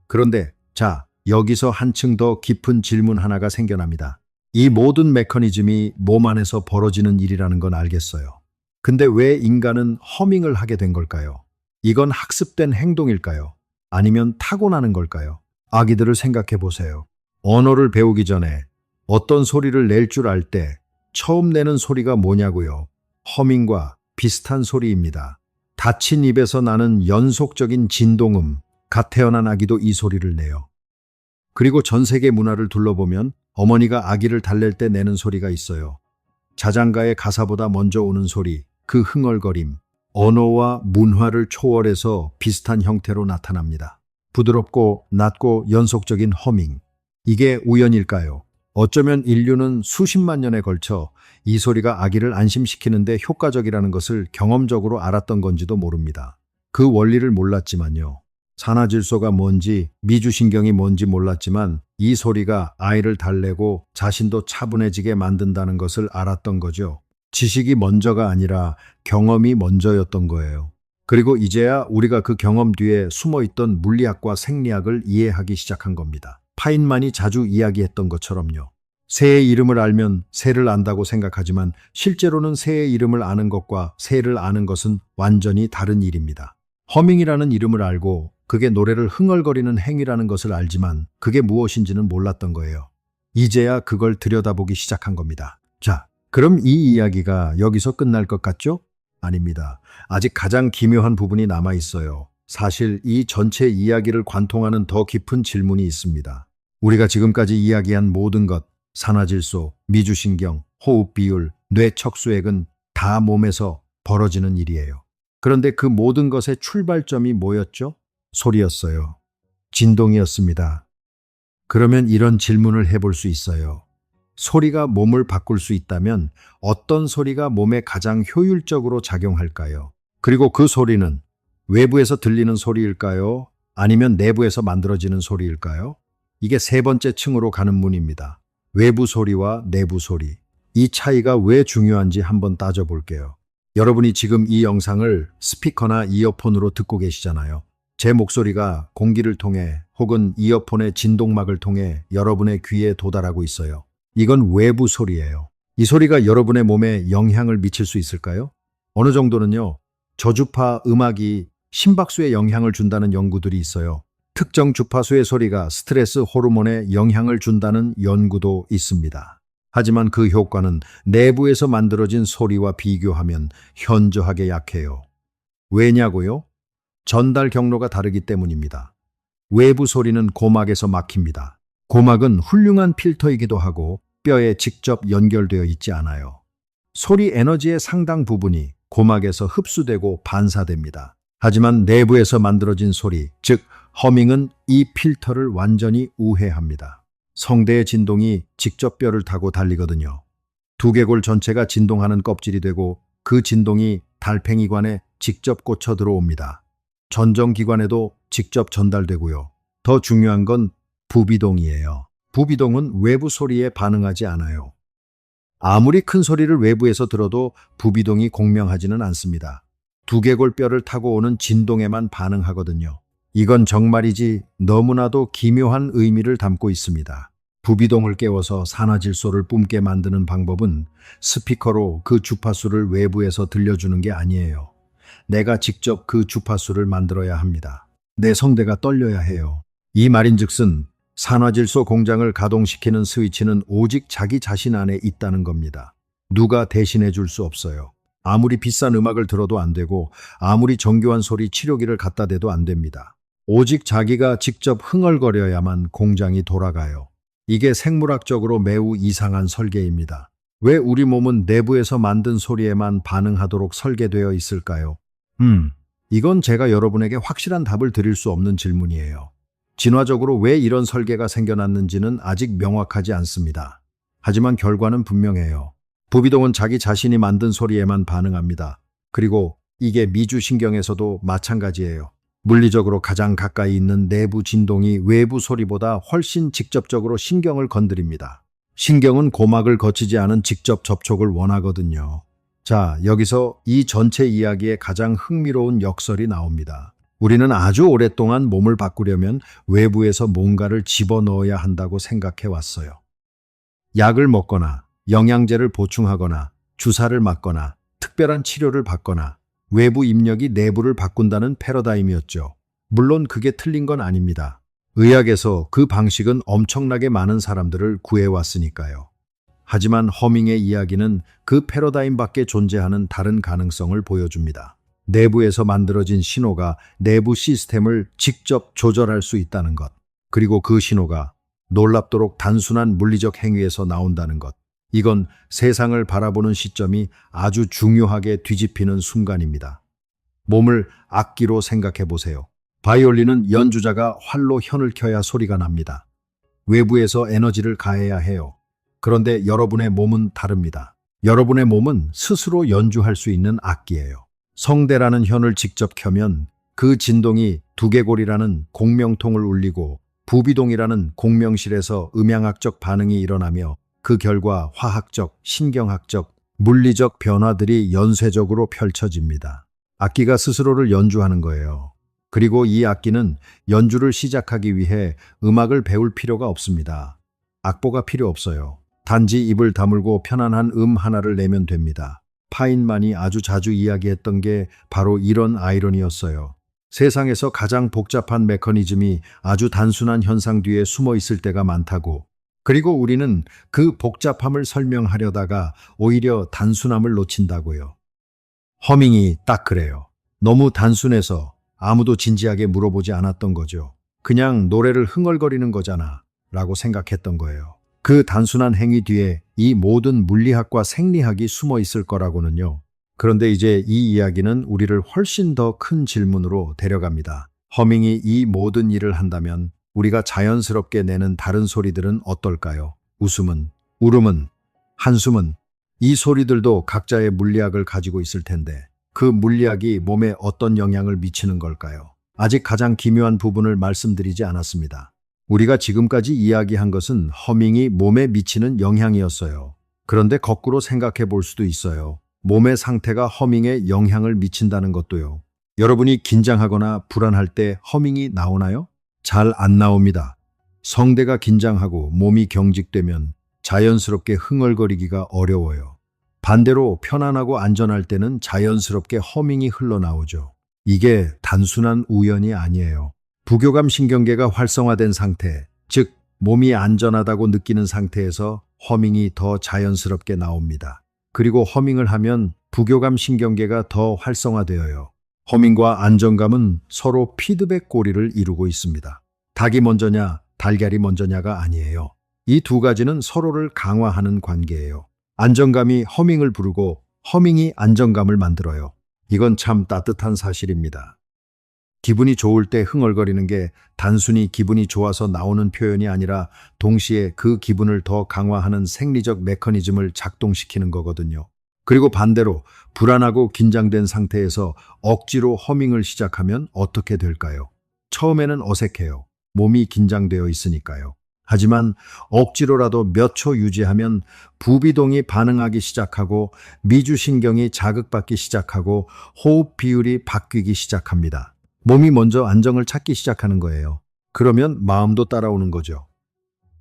그런데 자, 여기서 한층 더 깊은 질문 하나가 생겨납니다. 이 모든 메커니즘이 몸 안에서 벌어지는 일이라는 건 알겠어요. 근데 왜 인간은 허밍을 하게 된 걸까요? 이건 학습된 행동일까요? 아니면 타고나는 걸까요? 아기들을 생각해 보세요. 언어를 배우기 전에 어떤 소리를 낼 줄 알 때 처음 내는 소리가 뭐냐고요? 허밍과 비슷한 소리입니다. 닫힌 입에서 나는 연속적인 진동음, 갓 태어난 아기도 이 소리를 내요. 그리고 전 세계 문화를 둘러보면 어머니가 아기를 달랠 때 내는 소리가 있어요. 자장가의 가사보다 먼저 오는 소리, 그 흥얼거림, 언어와 문화를 초월해서 비슷한 형태로 나타납니다. 부드럽고 낮고 연속적인 허밍. 이게 우연일까요? 어쩌면 인류는 수십만 년에 걸쳐 이 소리가 아기를 안심시키는데 효과적이라는 것을 경험적으로 알았던 건지도 모릅니다. 그 원리를 몰랐지만요. 산화질소가 뭔지, 미주신경이 뭔지 몰랐지만 이 소리가 아이를 달래고 자신도 차분해지게 만든다는 것을 알았던 거죠. 지식이 먼저가 아니라 경험이 먼저였던 거예요. 그리고 이제야 우리가 그 경험 뒤에 숨어있던 물리학과 생리학을 이해하기 시작한 겁니다. 파인만이 자주 이야기했던 것처럼요. 새의 이름을 알면 새를 안다고 생각하지만 실제로는 새의 이름을 아는 것과 새를 아는 것은 완전히 다른 일입니다. 허밍이라는 이름을 알고 그게 노래를 흥얼거리는 행위라는 것을 알지만 그게 무엇인지는 몰랐던 거예요. 이제야 그걸 들여다보기 시작한 겁니다. 자, 그럼 이 이야기가 여기서 끝날 것 같죠? 아닙니다. 아직 가장 기묘한 부분이 남아 있어요. 사실 이 전체 이야기를 관통하는 더 깊은 질문이 있습니다. 우리가 지금까지 이야기한 모든 것, 산화질소, 미주신경, 호흡 비율, 뇌 척수액은 다 몸에서 벌어지는 일이에요. 그런데 그 모든 것의 출발점이 뭐였죠? 소리였어요. 진동이었습니다. 그러면 이런 질문을 해볼 수 있어요. 소리가 몸을 바꿀 수 있다면 어떤 소리가 몸에 가장 효율적으로 작용할까요? 그리고 그 소리는 외부에서 들리는 소리일까요? 아니면 내부에서 만들어지는 소리일까요? 이게 세 번째 층으로 가는 문입니다. 외부 소리와 내부 소리. 이 차이가 왜 중요한지 한번 따져볼게요. 여러분이 지금 이 영상을 스피커나 이어폰으로 듣고 계시잖아요. 제 목소리가 공기를 통해 혹은 이어폰의 진동막을 통해 여러분의 귀에 도달하고 있어요. 이건 외부 소리예요. 이 소리가 여러분의 몸에 영향을 미칠 수 있을까요? 어느 정도는요. 저주파 음악이 심박수에 영향을 준다는 연구들이 있어요. 특정 주파수의 소리가 스트레스 호르몬에 영향을 준다는 연구도 있습니다. 하지만 그 효과는 내부에서 만들어진 소리와 비교하면 현저하게 약해요. 왜냐고요? 전달 경로가 다르기 때문입니다. 외부 소리는 고막에서 막힙니다. 고막은 훌륭한 필터이기도 하고 뼈에 직접 연결되어 있지 않아요. 소리 에너지의 상당 부분이 고막에서 흡수되고 반사됩니다. 하지만 내부에서 만들어진 소리, 즉 허밍은 이 필터를 완전히 우회합니다. 성대의 진동이 직접 뼈를 타고 달리거든요. 두개골 전체가 진동하는 껍질이 되고 그 진동이 달팽이관에 직접 꽂혀 들어옵니다. 전정기관에도 직접 전달되고요. 더 중요한 건 부비동이에요. 부비동은 외부 소리에 반응하지 않아요. 아무리 큰 소리를 외부에서 들어도 부비동이 공명하지는 않습니다. 두개골 뼈를 타고 오는 진동에만 반응하거든요. 이건 정말이지 너무나도 기묘한 의미를 담고 있습니다. 부비동을 깨워서 산화질소를 뿜게 만드는 방법은 스피커로 그 주파수를 외부에서 들려주는 게 아니에요. 내가 직접 그 주파수를 만들어야 합니다. 내 성대가 떨려야 해요. 이 말인즉슨 산화질소 공장을 가동시키는 스위치는 오직 자기 자신 안에 있다는 겁니다. 누가 대신해 줄 수 없어요. 아무리 비싼 음악을 들어도 안 되고 아무리 정교한 소리 치료기를 갖다 대도 안 됩니다. 오직 자기가 직접 흥얼거려야만 공장이 돌아가요. 이게 생물학적으로 매우 이상한 설계입니다. 왜 우리 몸은 내부에서 만든 소리에만 반응하도록 설계되어 있을까요? 이건 제가 여러분에게 확실한 답을 드릴 수 없는 질문이에요. 진화적으로 왜 이런 설계가 생겨났는지는 아직 명확하지 않습니다. 하지만 결과는 분명해요. 부비동은 자기 자신이 만든 소리에만 반응합니다. 그리고 이게 미주신경에서도 마찬가지예요. 물리적으로 가장 가까이 있는 내부 진동이 외부 소리보다 훨씬 직접적으로 신경을 건드립니다. 신경은 고막을 거치지 않은 직접 접촉을 원하거든요. 자, 여기서 이 전체 이야기의 가장 흥미로운 역설이 나옵니다. 우리는 아주 오랫동안 몸을 바꾸려면 외부에서 뭔가를 집어넣어야 한다고 생각해 왔어요. 약을 먹거나 영양제를 보충하거나 주사를 맞거나 특별한 치료를 받거나 외부 입력이 내부를 바꾼다는 패러다임이었죠. 물론 그게 틀린 건 아닙니다. 의학에서 그 방식은 엄청나게 많은 사람들을 구해왔으니까요. 하지만 허밍의 이야기는 그 패러다임 밖에 존재하는 다른 가능성을 보여줍니다. 내부에서 만들어진 신호가 내부 시스템을 직접 조절할 수 있다는 것. 그리고 그 신호가 놀랍도록 단순한 물리적 행위에서 나온다는 것. 이건 세상을 바라보는 시점이 아주 중요하게 뒤집히는 순간입니다. 몸을 악기로 생각해 보세요. 바이올린은 연주자가 활로 현을 켜야 소리가 납니다. 외부에서 에너지를 가해야 해요. 그런데 여러분의 몸은 다릅니다. 여러분의 몸은 스스로 연주할 수 있는 악기예요. 성대라는 현을 직접 켜면 그 진동이 두개골이라는 공명통을 울리고 부비동이라는 공명실에서 음향학적 반응이 일어나며 그 결과 화학적, 신경학적, 물리적 변화들이 연쇄적으로 펼쳐집니다. 악기가 스스로를 연주하는 거예요. 그리고 이 악기는 연주를 시작하기 위해 음악을 배울 필요가 없습니다. 악보가 필요 없어요. 단지 입을 다물고 편안한 하나를 내면 됩니다. 파인만이 아주 자주 이야기했던 게 바로 이런 아이러니였어요. 세상에서 가장 복잡한 메커니즘이 아주 단순한 현상 뒤에 숨어 있을 때가 많다고. 그리고 우리는 그 복잡함을 설명하려다가 오히려 단순함을 놓친다고요. 허밍이 딱 그래요. 너무 단순해서 아무도 진지하게 물어보지 않았던 거죠. 그냥 노래를 흥얼거리는 거잖아 라고 생각했던 거예요. 그 단순한 행위 뒤에 이 모든 물리학과 생리학이 숨어 있을 거라고는요. 그런데 이제 이 이야기는 우리를 훨씬 더 큰 질문으로 데려갑니다. 허밍이 이 모든 일을 한다면 우리가 자연스럽게 내는 다른 소리들은 어떨까요? 웃음은, 울음은, 한숨은 이 소리들도 각자의 물리학을 가지고 있을 텐데 그 물리학이 몸에 어떤 영향을 미치는 걸까요? 아직 가장 기묘한 부분을 말씀드리지 않았습니다. 우리가 지금까지 이야기한 것은 허밍이 몸에 미치는 영향이었어요. 그런데 거꾸로 생각해 볼 수도 있어요. 몸의 상태가 허밍에 영향을 미친다는 것도요. 여러분이 긴장하거나 불안할 때 허밍이 나오나요? 잘 안 나옵니다. 성대가 긴장하고 몸이 경직되면 자연스럽게 흥얼거리기가 어려워요. 반대로 편안하고 안전할 때는 자연스럽게 허밍이 흘러나오죠. 이게 단순한 우연이 아니에요. 부교감 신경계가 활성화된 상태, 즉 몸이 안전하다고 느끼는 상태에서 허밍이 더 자연스럽게 나옵니다. 그리고 허밍을 하면 부교감 신경계가 더 활성화되어요. 허밍과 안정감은 서로 피드백 고리를 이루고 있습니다. 닭이 먼저냐, 달걀이 먼저냐가 아니에요. 이 두 가지는 서로를 강화하는 관계예요. 안정감이 허밍을 부르고 허밍이 안정감을 만들어요. 이건 참 따뜻한 사실입니다. 기분이 좋을 때 흥얼거리는 게 단순히 기분이 좋아서 나오는 표현이 아니라 동시에 그 기분을 더 강화하는 생리적 메커니즘을 작동시키는 거거든요. 그리고 반대로 불안하고 긴장된 상태에서 억지로 허밍을 시작하면 어떻게 될까요? 처음에는 어색해요. 몸이 긴장되어 있으니까요. 하지만 억지로라도 몇 초 유지하면 부비동이 반응하기 시작하고 미주신경이 자극받기 시작하고 호흡 비율이 바뀌기 시작합니다. 몸이 먼저 안정을 찾기 시작하는 거예요. 그러면 마음도 따라오는 거죠.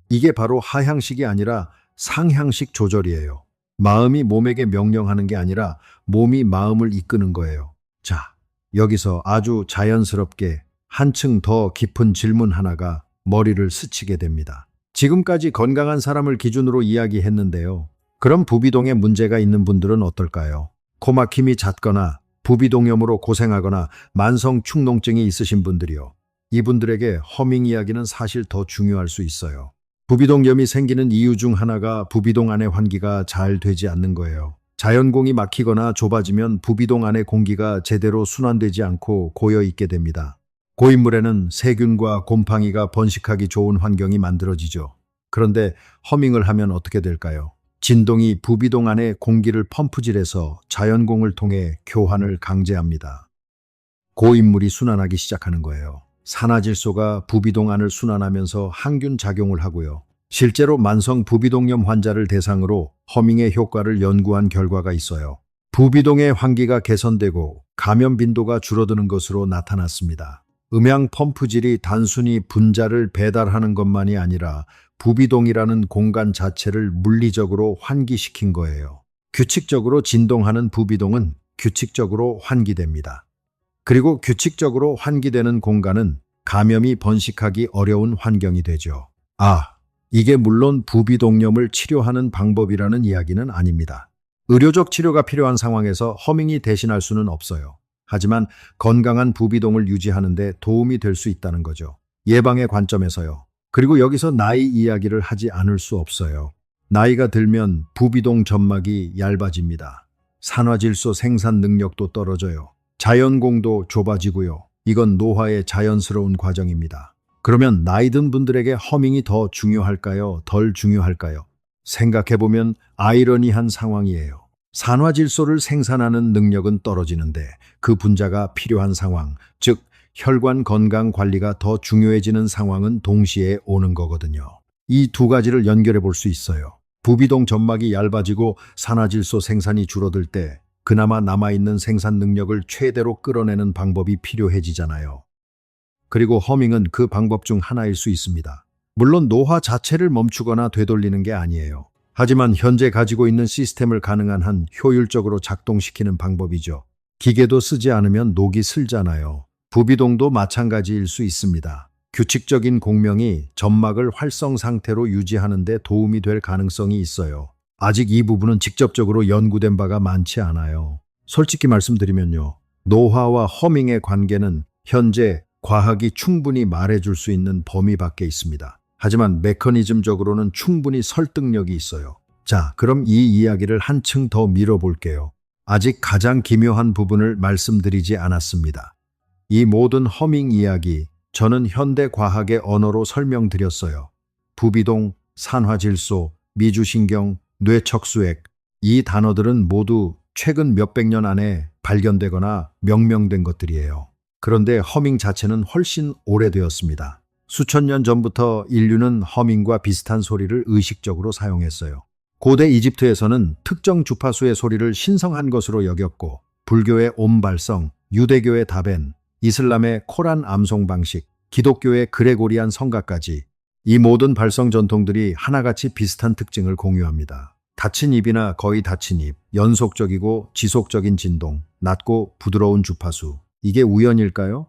이게 바로 하향식이 아니라 상향식 조절이에요. 마음이 몸에게 명령하는 게 아니라 몸이 마음을 이끄는 거예요. 자, 여기서 아주 자연스럽게 한층 더 깊은 질문 하나가 머리를 스치게 됩니다. 지금까지 건강한 사람을 기준으로 이야기했는데요. 그럼 부비동에 문제가 있는 분들은 어떨까요? 코막힘이 잦거나 부비동염으로 고생하거나 만성 축농증이 있으신 분들이요. 이분들에게 허밍 이야기는 사실 더 중요할 수 있어요. 부비동염이 생기는 이유 중 하나가 부비동 안의 환기가 잘 되지 않는 거예요. 자연공이 막히거나 좁아지면 부비동 안의 공기가 제대로 순환되지 않고 고여 있게 됩니다. 고인물에는 세균과 곰팡이가 번식하기 좋은 환경이 만들어지죠. 그런데 허밍을 하면 어떻게 될까요? 진동이 부비동 안에 공기를 펌프질해서 자연공을 통해 교환을 강제합니다. 고인물이 순환하기 시작하는 거예요. 산화질소가 부비동 안을 순환하면서 항균 작용을 하고요. 실제로 만성 부비동염 환자를 대상으로 허밍의 효과를 연구한 결과가 있어요. 부비동의 환기가 개선되고 감염 빈도가 줄어드는 것으로 나타났습니다. 음양 펌프질이 단순히 분자를 배달하는 것만이 아니라 부비동이라는 공간 자체를 물리적으로 환기시킨 거예요. 규칙적으로 진동하는 부비동은 규칙적으로 환기됩니다. 그리고 규칙적으로 환기되는 공간은 감염이 번식하기 어려운 환경이 되죠. 이게 물론 부비동염을 치료하는 방법이라는 이야기는 아닙니다. 의료적 치료가 필요한 상황에서 허밍이 대신할 수는 없어요. 하지만 건강한 부비동을 유지하는 데 도움이 될 수 있다는 거죠. 예방의 관점에서요. 그리고 여기서 나이 이야기를 하지 않을 수 없어요. 나이가 들면 부비동 점막이 얇아집니다. 산화질소 생산 능력도 떨어져요. 자연공도 좁아지고요. 이건 노화의 자연스러운 과정입니다. 그러면 나이 든 분들에게 허밍이 더 중요할까요? 덜 중요할까요? 생각해보면 아이러니한 상황이에요. 산화질소를 생산하는 능력은 떨어지는데 그 분자가 필요한 상황, 즉 혈관 건강 관리가 더 중요해지는 상황은 동시에 오는 거거든요. 이 두 가지를 연결해 볼 수 있어요. 부비동 점막이 얇아지고 산화질소 생산이 줄어들 때 그나마 남아있는 생산 능력을 최대로 끌어내는 방법이 필요해지잖아요. 그리고 허밍은 그 방법 중 하나일 수 있습니다. 물론 노화 자체를 멈추거나 되돌리는 게 아니에요. 하지만 현재 가지고 있는 시스템을 가능한 한 효율적으로 작동시키는 방법이죠. 기계도 쓰지 않으면 녹이 슬잖아요. 부비동도 마찬가지일 수 있습니다. 규칙적인 공명이 점막을 활성 상태로 유지하는 데 도움이 될 가능성이 있어요. 아직 이 부분은 직접적으로 연구된 바가 많지 않아요. 솔직히 말씀드리면요. 노화와 허밍의 관계는 현재 과학이 충분히 말해줄 수 있는 범위 밖에 있습니다. 하지만 메커니즘적으로는 충분히 설득력이 있어요. 자, 그럼 이 이야기를 한층 더 밀어볼게요. 아직 가장 기묘한 부분을 말씀드리지 않았습니다. 이 모든 허밍 이야기, 저는 현대 과학의 언어로 설명드렸어요. 부비동, 산화질소, 미주신경, 뇌척수액, 이 단어들은 모두 최근 몇백 년 안에 발견되거나 명명된 것들이에요. 그런데 허밍 자체는 훨씬 오래되었습니다. 수천 년 전부터 인류는 허밍과 비슷한 소리를 의식적으로 사용했어요. 고대 이집트에서는 특정 주파수의 소리를 신성한 것으로 여겼고, 불교의 옴발성, 유대교의 다벤, 이슬람의 코란 암송 방식, 기독교의 그레고리안 성가까지 이 모든 발성 전통들이 하나같이 비슷한 특징을 공유합니다. 닫힌 입이나 거의 닫힌 입, 연속적이고 지속적인 진동, 낮고 부드러운 주파수. 이게 우연일까요?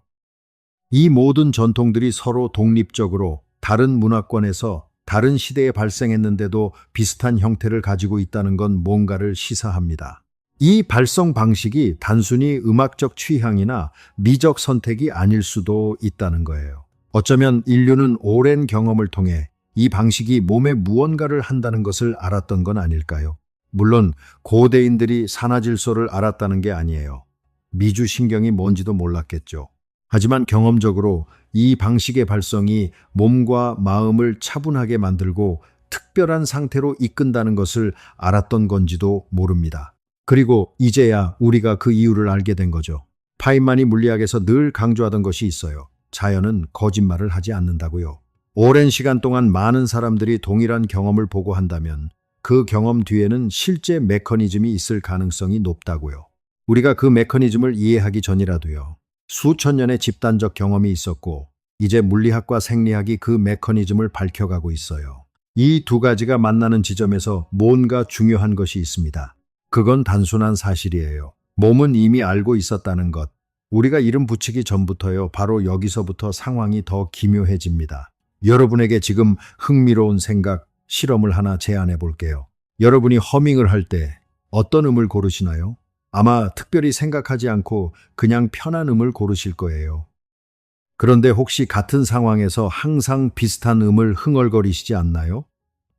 이 모든 전통들이 서로 독립적으로 다른 문화권에서 다른 시대에 발생했는데도 비슷한 형태를 가지고 있다는 건 뭔가를 시사합니다. 이 발성 방식이 단순히 음악적 취향이나 미적 선택이 아닐 수도 있다는 거예요. 어쩌면 인류는 오랜 경험을 통해 이 방식이 몸에 무언가를 한다는 것을 알았던 건 아닐까요? 물론 고대인들이 산화질소를 알았다는 게 아니에요. 미주신경이 뭔지도 몰랐겠죠. 하지만 경험적으로 이 방식의 발성이 몸과 마음을 차분하게 만들고 특별한 상태로 이끈다는 것을 알았던 건지도 모릅니다. 그리고 이제야 우리가 그 이유를 알게 된 거죠. 파인만이 물리학에서 늘 강조하던 것이 있어요. 자연은 거짓말을 하지 않는다고요. 오랜 시간 동안 많은 사람들이 동일한 경험을 보고 한다면 그 경험 뒤에는 실제 메커니즘이 있을 가능성이 높다고요. 우리가 그 메커니즘을 이해하기 전이라도요. 수천 년의 집단적 경험이 있었고 이제 물리학과 생리학이 그 메커니즘을 밝혀가고 있어요. 이 두 가지가 만나는 지점에서 뭔가 중요한 것이 있습니다. 그건 단순한 사실이에요. 몸은 이미 알고 있었다는 것. 우리가 이름 붙이기 전부터요. 바로 여기서부터 상황이 더 기묘해집니다. 여러분에게 지금 흥미로운 생각, 실험을 하나 제안해 볼게요. 여러분이 허밍을 할 때 어떤 음을 고르시나요? 아마 특별히 생각하지 않고 그냥 편한 음을 고르실 거예요. 그런데 혹시 같은 상황에서 항상 비슷한 음을 흥얼거리시지 않나요?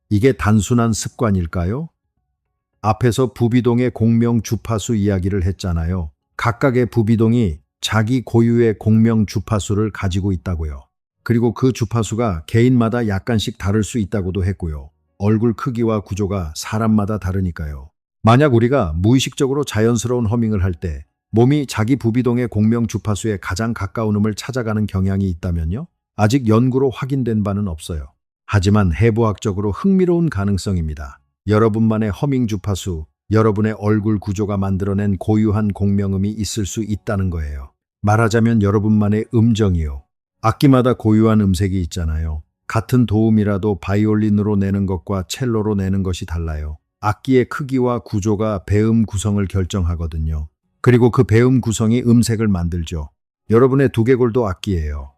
이게 단순한 습관일까요? 앞에서 부비동의 공명 주파수 이야기를 했잖아요. 각각의 부비동이 자기 고유의 공명 주파수를 가지고 있다고요. 그리고 그 주파수가 개인마다 약간씩 다를 수 있다고도 했고요. 얼굴 크기와 구조가 사람마다 다르니까요. 만약 우리가 무의식적으로 자연스러운 허밍을 할 때 몸이 자기 부비동의 공명 주파수에 가장 가까운 음을 찾아가는 경향이 있다면요? 아직 연구로 확인된 바는 없어요. 하지만 해부학적으로 흥미로운 가능성입니다. 여러분만의 허밍 주파수, 여러분의 얼굴 구조가 만들어낸 고유한 공명음이 있을 수 있다는 거예요. 말하자면 여러분만의 음정이요. 악기마다 고유한 음색이 있잖아요. 같은 도움이라도 바이올린으로 내는 것과 첼로로 내는 것이 달라요. 악기의 크기와 구조가 배음 구성을 결정하거든요. 그리고 그 배음 구성이 음색을 만들죠. 여러분의 두개골도 악기예요.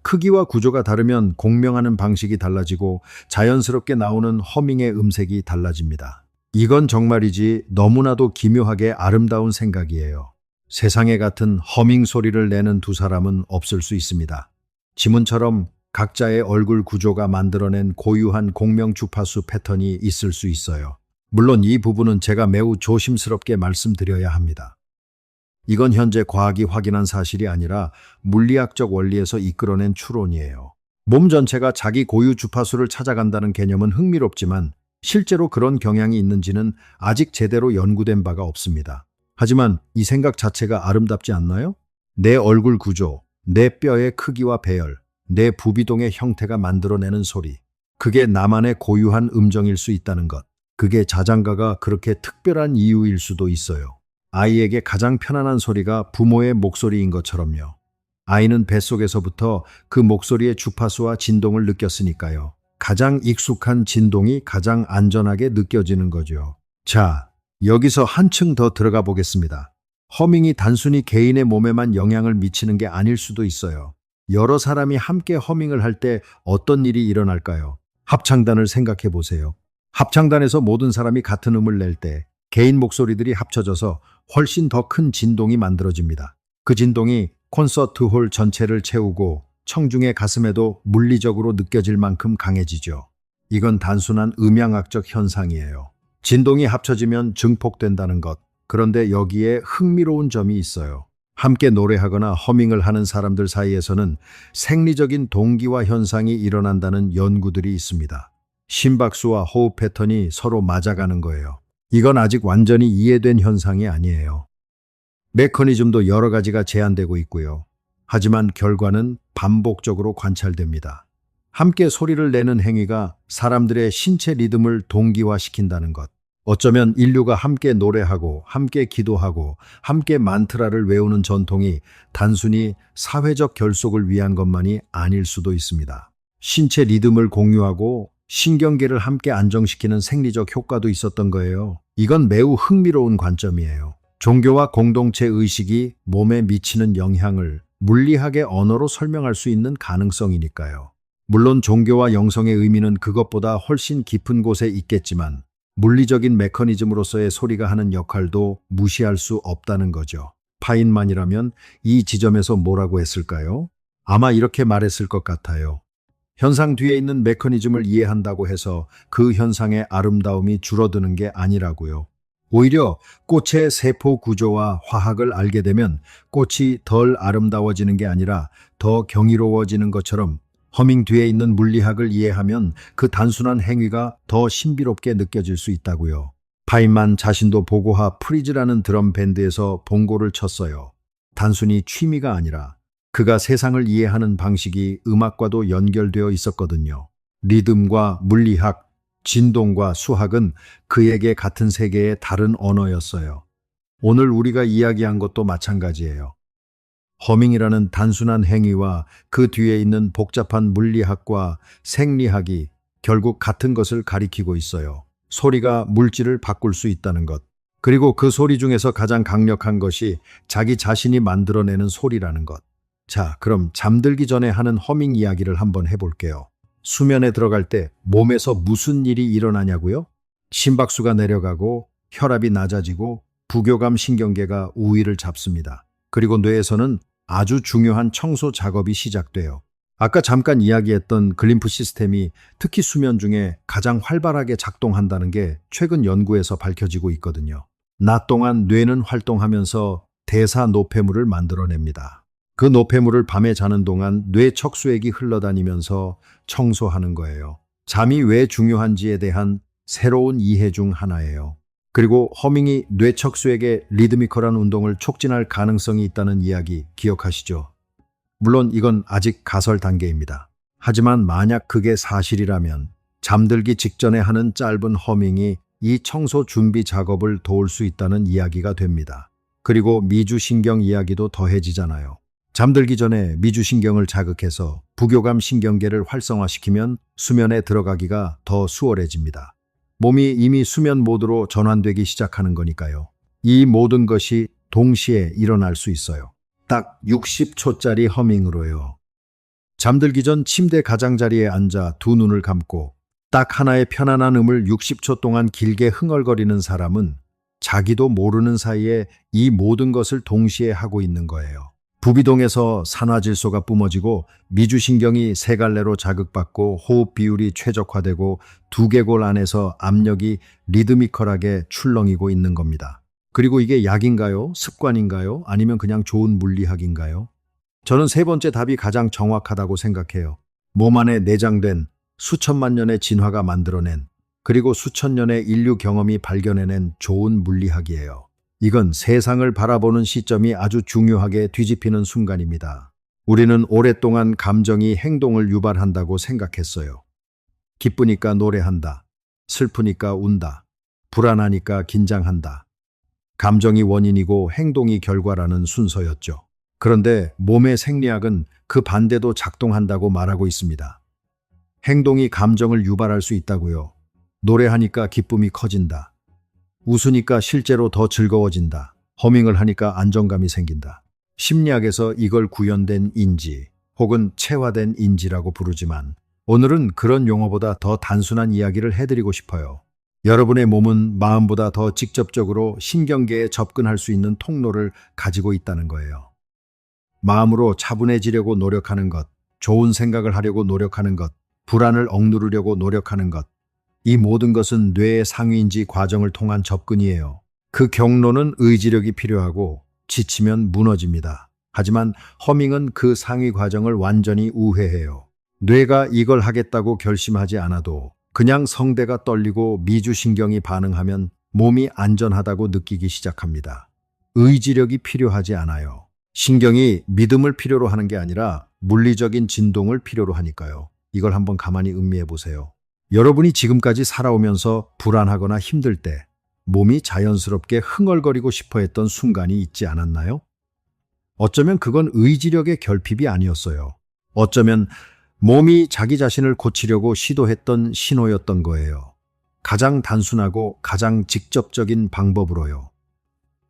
크기와 구조가 다르면 공명하는 방식이 달라지고 자연스럽게 나오는 허밍의 음색이 달라집니다. 이건 정말이지 너무나도 기묘하게 아름다운 생각이에요. 세상에 같은 허밍 소리를 내는 두 사람은 없을 수 있습니다. 지문처럼 각자의 얼굴 구조가 만들어낸 고유한 공명 주파수 패턴이 있을 수 있어요. 물론 이 부분은 제가 매우 조심스럽게 말씀드려야 합니다. 이건 현재 과학이 확인한 사실이 아니라 물리학적 원리에서 이끌어낸 추론이에요. 몸 전체가 자기 고유 주파수를 찾아간다는 개념은 흥미롭지만 실제로 그런 경향이 있는지는 아직 제대로 연구된 바가 없습니다. 하지만 이 생각 자체가 아름답지 않나요? 내 얼굴 구조, 내 뼈의 크기와 배열, 내 부비동의 형태가 만들어내는 소리. 그게 나만의 고유한 음정일 수 있다는 것. 그게 자장가가 그렇게 특별한 이유일 수도 있어요. 아이에게 가장 편안한 소리가 부모의 목소리인 것처럼요. 아이는 뱃속에서부터 그 목소리의 주파수와 진동을 느꼈으니까요. 가장 익숙한 진동이 가장 안전하게 느껴지는 거죠. 자, 여기서 한층 더 들어가 보겠습니다. 허밍이 단순히 개인의 몸에만 영향을 미치는 게 아닐 수도 있어요. 여러 사람이 함께 허밍을 할 때 어떤 일이 일어날까요? 합창단을 생각해 보세요. 합창단에서 모든 사람이 같은 음을 낼 때 개인 목소리들이 합쳐져서 훨씬 더 큰 진동이 만들어집니다. 그 진동이 콘서트홀 전체를 채우고 청중의 가슴에도 물리적으로 느껴질 만큼 강해지죠. 이건 단순한 음향학적 현상이에요. 진동이 합쳐지면 증폭된다는 것. 그런데 여기에 흥미로운 점이 있어요. 함께 노래하거나 허밍을 하는 사람들 사이에서는 생리적인 동기화 현상이 일어난다는 연구들이 있습니다. 심박수와 호흡 패턴이 서로 맞아가는 거예요. 이건 아직 완전히 이해된 현상이 아니에요. 메커니즘도 여러 가지가 제한되고 있고요. 하지만 결과는 반복적으로 관찰됩니다. 함께 소리를 내는 행위가 사람들의 신체 리듬을 동기화시킨다는 것. 어쩌면 인류가 함께 노래하고 함께 기도하고 함께 만트라를 외우는 전통이 단순히 사회적 결속을 위한 것만이 아닐 수도 있습니다. 신체 리듬을 공유하고 신경계를 함께 안정시키는 생리적 효과도 있었던 거예요. 이건 매우 흥미로운 관점이에요. 종교와 공동체 의식이 몸에 미치는 영향을 물리학의 언어로 설명할 수 있는 가능성이니까요. 물론 종교와 영성의 의미는 그것보다 훨씬 깊은 곳에 있겠지만 물리적인 메커니즘으로서의 소리가 하는 역할도 무시할 수 없다는 거죠. 파인만이라면 이 지점에서 뭐라고 했을까요? 아마 이렇게 말했을 것 같아요. 현상 뒤에 있는 메커니즘을 이해한다고 해서 그 현상의 아름다움이 줄어드는 게 아니라고요. 오히려 꽃의 세포 구조와 화학을 알게 되면 꽃이 덜 아름다워지는 게 아니라 더 경이로워지는 것처럼 허밍 뒤에 있는 물리학을 이해하면 그 단순한 행위가 더 신비롭게 느껴질 수 있다고요. 파인만 자신도 보고하 프리즈라는 드럼 밴드에서 봉고를 쳤어요. 단순히 취미가 아니라 그가 세상을 이해하는 방식이 음악과도 연결되어 있었거든요. 리듬과 물리학, 진동과 수학은 그에게 같은 세계의 다른 언어였어요. 오늘 우리가 이야기한 것도 마찬가지예요. 허밍이라는 단순한 행위와 그 뒤에 있는 복잡한 물리학과 생리학이 결국 같은 것을 가리키고 있어요. 소리가 물질을 바꿀 수 있다는 것. 그리고 그 소리 중에서 가장 강력한 것이 자기 자신이 만들어내는 소리라는 것. 자, 그럼 잠들기 전에 하는 허밍 이야기를 한번 해볼게요. 수면에 들어갈 때 몸에서 무슨 일이 일어나냐고요? 심박수가 내려가고 혈압이 낮아지고 부교감 신경계가 우위를 잡습니다. 그리고 뇌에서는 아주 중요한 청소 작업이 시작돼요. 아까 잠깐 이야기했던 글림프 시스템이 특히 수면 중에 가장 활발하게 작동한다는 게 최근 연구에서 밝혀지고 있거든요. 낮 동안 뇌는 활동하면서 대사 노폐물을 만들어냅니다. 그 노폐물을 밤에 자는 동안 뇌 척수액이 흘러다니면서 청소하는 거예요. 잠이 왜 중요한지에 대한 새로운 이해 중 하나예요. 그리고 허밍이 뇌 척수액의 리드미컬한 운동을 촉진할 가능성이 있다는 이야기 기억하시죠? 물론 이건 아직 가설 단계입니다. 하지만 만약 그게 사실이라면 잠들기 직전에 하는 짧은 허밍이 이 청소 준비 작업을 도울 수 있다는 이야기가 됩니다. 그리고 미주신경 이야기도 더해지잖아요. 잠들기 전에 미주신경을 자극해서 부교감 신경계를 활성화시키면 수면에 들어가기가 더 수월해집니다. 몸이 이미 수면 모드로 전환되기 시작하는 거니까요. 이 모든 것이 동시에 일어날 수 있어요. 딱 60초짜리 허밍으로요. 잠들기 전 침대 가장자리에 앉아 두 눈을 감고 딱 하나의 편안한 음을 60초 동안 길게 흥얼거리는 사람은 자기도 모르는 사이에 이 모든 것을 동시에 하고 있는 거예요. 부비동에서 산화질소가 뿜어지고 미주신경이 세 갈래로 자극받고 호흡 비율이 최적화되고 두개골 안에서 압력이 리드미컬하게 출렁이고 있는 겁니다. 그리고 이게 약인가요? 습관인가요? 아니면 그냥 좋은 물리학인가요? 저는 세 번째 답이 가장 정확하다고 생각해요. 몸 안에 내장된 수천만 년의 진화가 만들어낸 그리고 수천 년의 인류 경험이 발견해낸 좋은 물리학이에요. 이건 세상을 바라보는 시점이 아주 중요하게 뒤집히는 순간입니다. 우리는 오랫동안 감정이 행동을 유발한다고 생각했어요. 기쁘니까 노래한다. 슬프니까 운다. 불안하니까 긴장한다. 감정이 원인이고 행동이 결과라는 순서였죠. 그런데 몸의 생리학은 그 반대도 작동한다고 말하고 있습니다. 행동이 감정을 유발할 수 있다고요. 노래하니까 기쁨이 커진다. 웃으니까 실제로 더 즐거워진다. 허밍을 하니까 안정감이 생긴다. 심리학에서 이걸 구현된 인지 혹은 체화된 인지라고 부르지만 오늘은 그런 용어보다 더 단순한 이야기를 해드리고 싶어요. 여러분의 몸은 마음보다 더 직접적으로 신경계에 접근할 수 있는 통로를 가지고 있다는 거예요. 마음으로 차분해지려고 노력하는 것, 좋은 생각을 하려고 노력하는 것, 불안을 억누르려고 노력하는 것, 이 모든 것은 뇌의 상위인지 과정을 통한 접근이에요. 그 경로는 의지력이 필요하고 지치면 무너집니다. 하지만 허밍은 그 상위 과정을 완전히 우회해요. 뇌가 이걸 하겠다고 결심하지 않아도 그냥 성대가 떨리고 미주신경이 반응하면 몸이 안전하다고 느끼기 시작합니다. 의지력이 필요하지 않아요. 신경이 믿음을 필요로 하는 게 아니라 물리적인 진동을 필요로 하니까요. 이걸 한번 가만히 음미해 보세요. 여러분이 지금까지 살아오면서 불안하거나 힘들 때 몸이 자연스럽게 흥얼거리고 싶어 했던 순간이 있지 않았나요? 어쩌면 그건 의지력의 결핍이 아니었어요. 어쩌면 몸이 자기 자신을 고치려고 시도했던 신호였던 거예요. 가장 단순하고 가장 직접적인 방법으로요.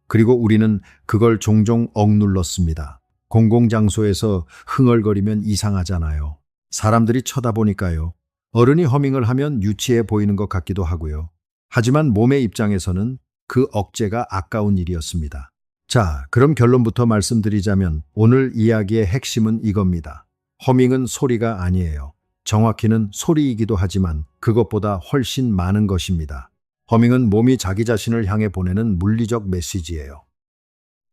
그리고 우리는 그걸 종종 억눌렀습니다. 공공장소에서 흥얼거리면 이상하잖아요. 사람들이 쳐다보니까요. 어른이 허밍을 하면 유치해 보이는 것 같기도 하고요. 하지만 몸의 입장에서는 그 억제가 아까운 일이었습니다. 자, 그럼 결론부터 말씀드리자면 오늘 이야기의 핵심은 이겁니다. 허밍은 소리가 아니에요. 정확히는 소리이기도 하지만 그것보다 훨씬 많은 것입니다. 허밍은 몸이 자기 자신을 향해 보내는 물리적 메시지예요.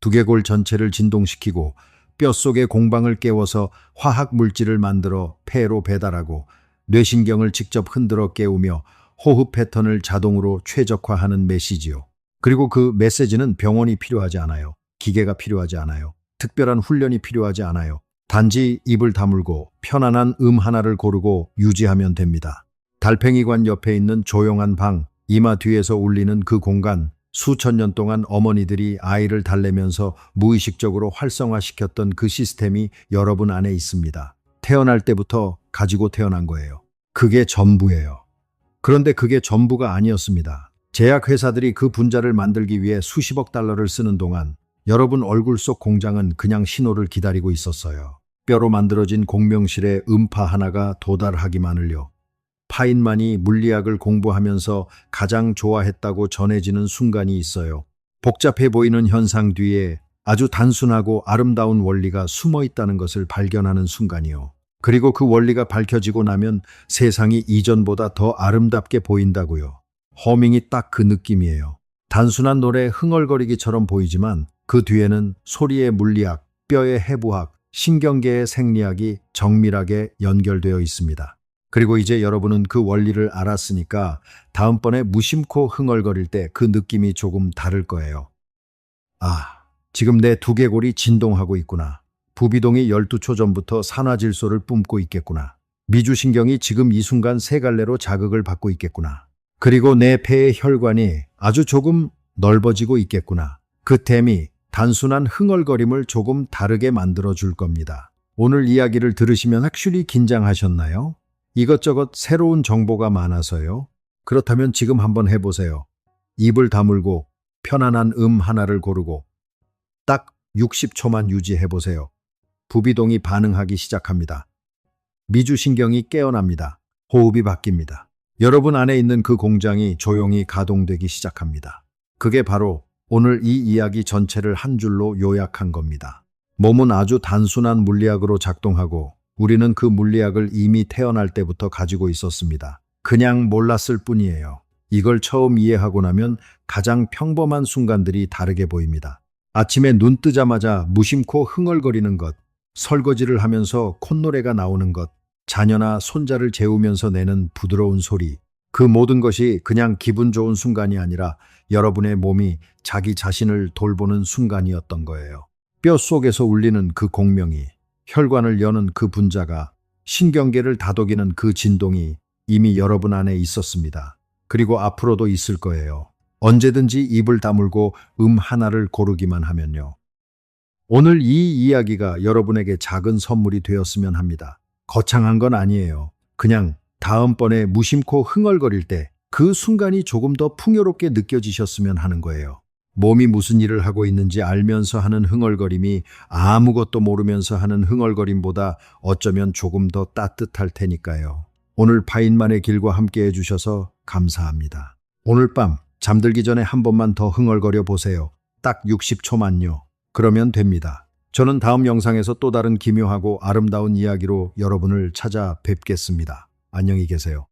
두개골 전체를 진동시키고 뼛속의 공방을 깨워서 화학 물질을 만들어 폐로 배달하고 뇌신경을 직접 흔들어 깨우며 호흡 패턴을 자동으로 최적화하는 메시지요. 그리고 그 메시지는 병원이 필요하지 않아요. 기계가 필요하지 않아요. 특별한 훈련이 필요하지 않아요. 단지 입을 다물고 편안한 하나를 고르고 유지하면 됩니다. 달팽이관 옆에 있는 조용한 방, 이마 뒤에서 울리는 그 공간, 수천 년 동안 어머니들이 아이를 달래면서 무의식적으로 활성화시켰던 그 시스템이 여러분 안에 있습니다. 태어날 때부터 가지고 태어난 거예요. 그게 전부예요. 그런데 그게 전부가 아니었습니다. 제약회사들이 그 분자를 만들기 위해 수십억 달러를 쓰는 동안 여러분 얼굴 속 공장은 그냥 신호를 기다리고 있었어요. 뼈로 만들어진 공명실에 음파 하나가 도달하기만을요. 파인만이 물리학을 공부하면서 가장 좋아했다고 전해지는 순간이 있어요. 복잡해 보이는 현상 뒤에 아주 단순하고 아름다운 원리가 숨어 있다는 것을 발견하는 순간이요. 그리고 그 원리가 밝혀지고 나면 세상이 이전보다 더 아름답게 보인다고요. 허밍이 딱 그 느낌이에요. 단순한 노래 흥얼거리기처럼 보이지만 그 뒤에는 소리의 물리학, 뼈의 해부학, 신경계의 생리학이 정밀하게 연결되어 있습니다. 그리고 이제 여러분은 그 원리를 알았으니까 다음번에 무심코 흥얼거릴 때 그 느낌이 조금 다를 거예요. 아, 지금 내 두개골이 진동하고 있구나. 부비동이 12초 전부터 산화질소를 뿜고 있겠구나. 미주신경이 지금 이 순간 세 갈래로 자극을 받고 있겠구나. 그리고 내 폐의 혈관이 아주 조금 넓어지고 있겠구나. 그 댐이 단순한 흥얼거림을 조금 다르게 만들어 줄 겁니다. 오늘 이야기를 들으시면 확실히 긴장하셨나요? 이것저것 새로운 정보가 많아서요. 그렇다면 지금 한번 해보세요. 입을 다물고 편안한 하나를 고르고 딱 60초만 유지해보세요. 부비동이 반응하기 시작합니다. 미주신경이 깨어납니다. 호흡이 바뀝니다. 여러분 안에 있는 그 공장이 조용히 가동되기 시작합니다. 그게 바로 오늘 이 이야기 전체를 한 줄로 요약한 겁니다. 몸은 아주 단순한 물리학으로 작동하고 우리는 그 물리학을 이미 태어날 때부터 가지고 있었습니다. 그냥 몰랐을 뿐이에요. 이걸 처음 이해하고 나면 가장 평범한 순간들이 다르게 보입니다. 아침에 눈 뜨자마자 무심코 흥얼거리는 것, 설거지를 하면서 콧노래가 나오는 것, 자녀나 손자를 재우면서 내는 부드러운 소리, 그 모든 것이 그냥 기분 좋은 순간이 아니라 여러분의 몸이 자기 자신을 돌보는 순간이었던 거예요. 뼈 속에서 울리는 그 공명이, 혈관을 여는 그 분자가, 신경계를 다독이는 그 진동이 이미 여러분 안에 있었습니다. 그리고 앞으로도 있을 거예요. 언제든지 입을 다물고 하나를 고르기만 하면요. 오늘 이 이야기가 여러분에게 작은 선물이 되었으면 합니다. 거창한 건 아니에요. 그냥 다음번에 무심코 흥얼거릴 때 그 순간이 조금 더 풍요롭게 느껴지셨으면 하는 거예요. 몸이 무슨 일을 하고 있는지 알면서 하는 흥얼거림이 아무것도 모르면서 하는 흥얼거림보다 어쩌면 조금 더 따뜻할 테니까요. 오늘 파인만의 길과 함께 해주셔서 감사합니다. 오늘 밤 잠들기 전에 한 번만 더 흥얼거려 보세요. 딱 60초만요. 그러면 됩니다. 저는 다음 영상에서 또 다른 기묘하고 아름다운 이야기로 여러분을 찾아뵙겠습니다. 안녕히 계세요.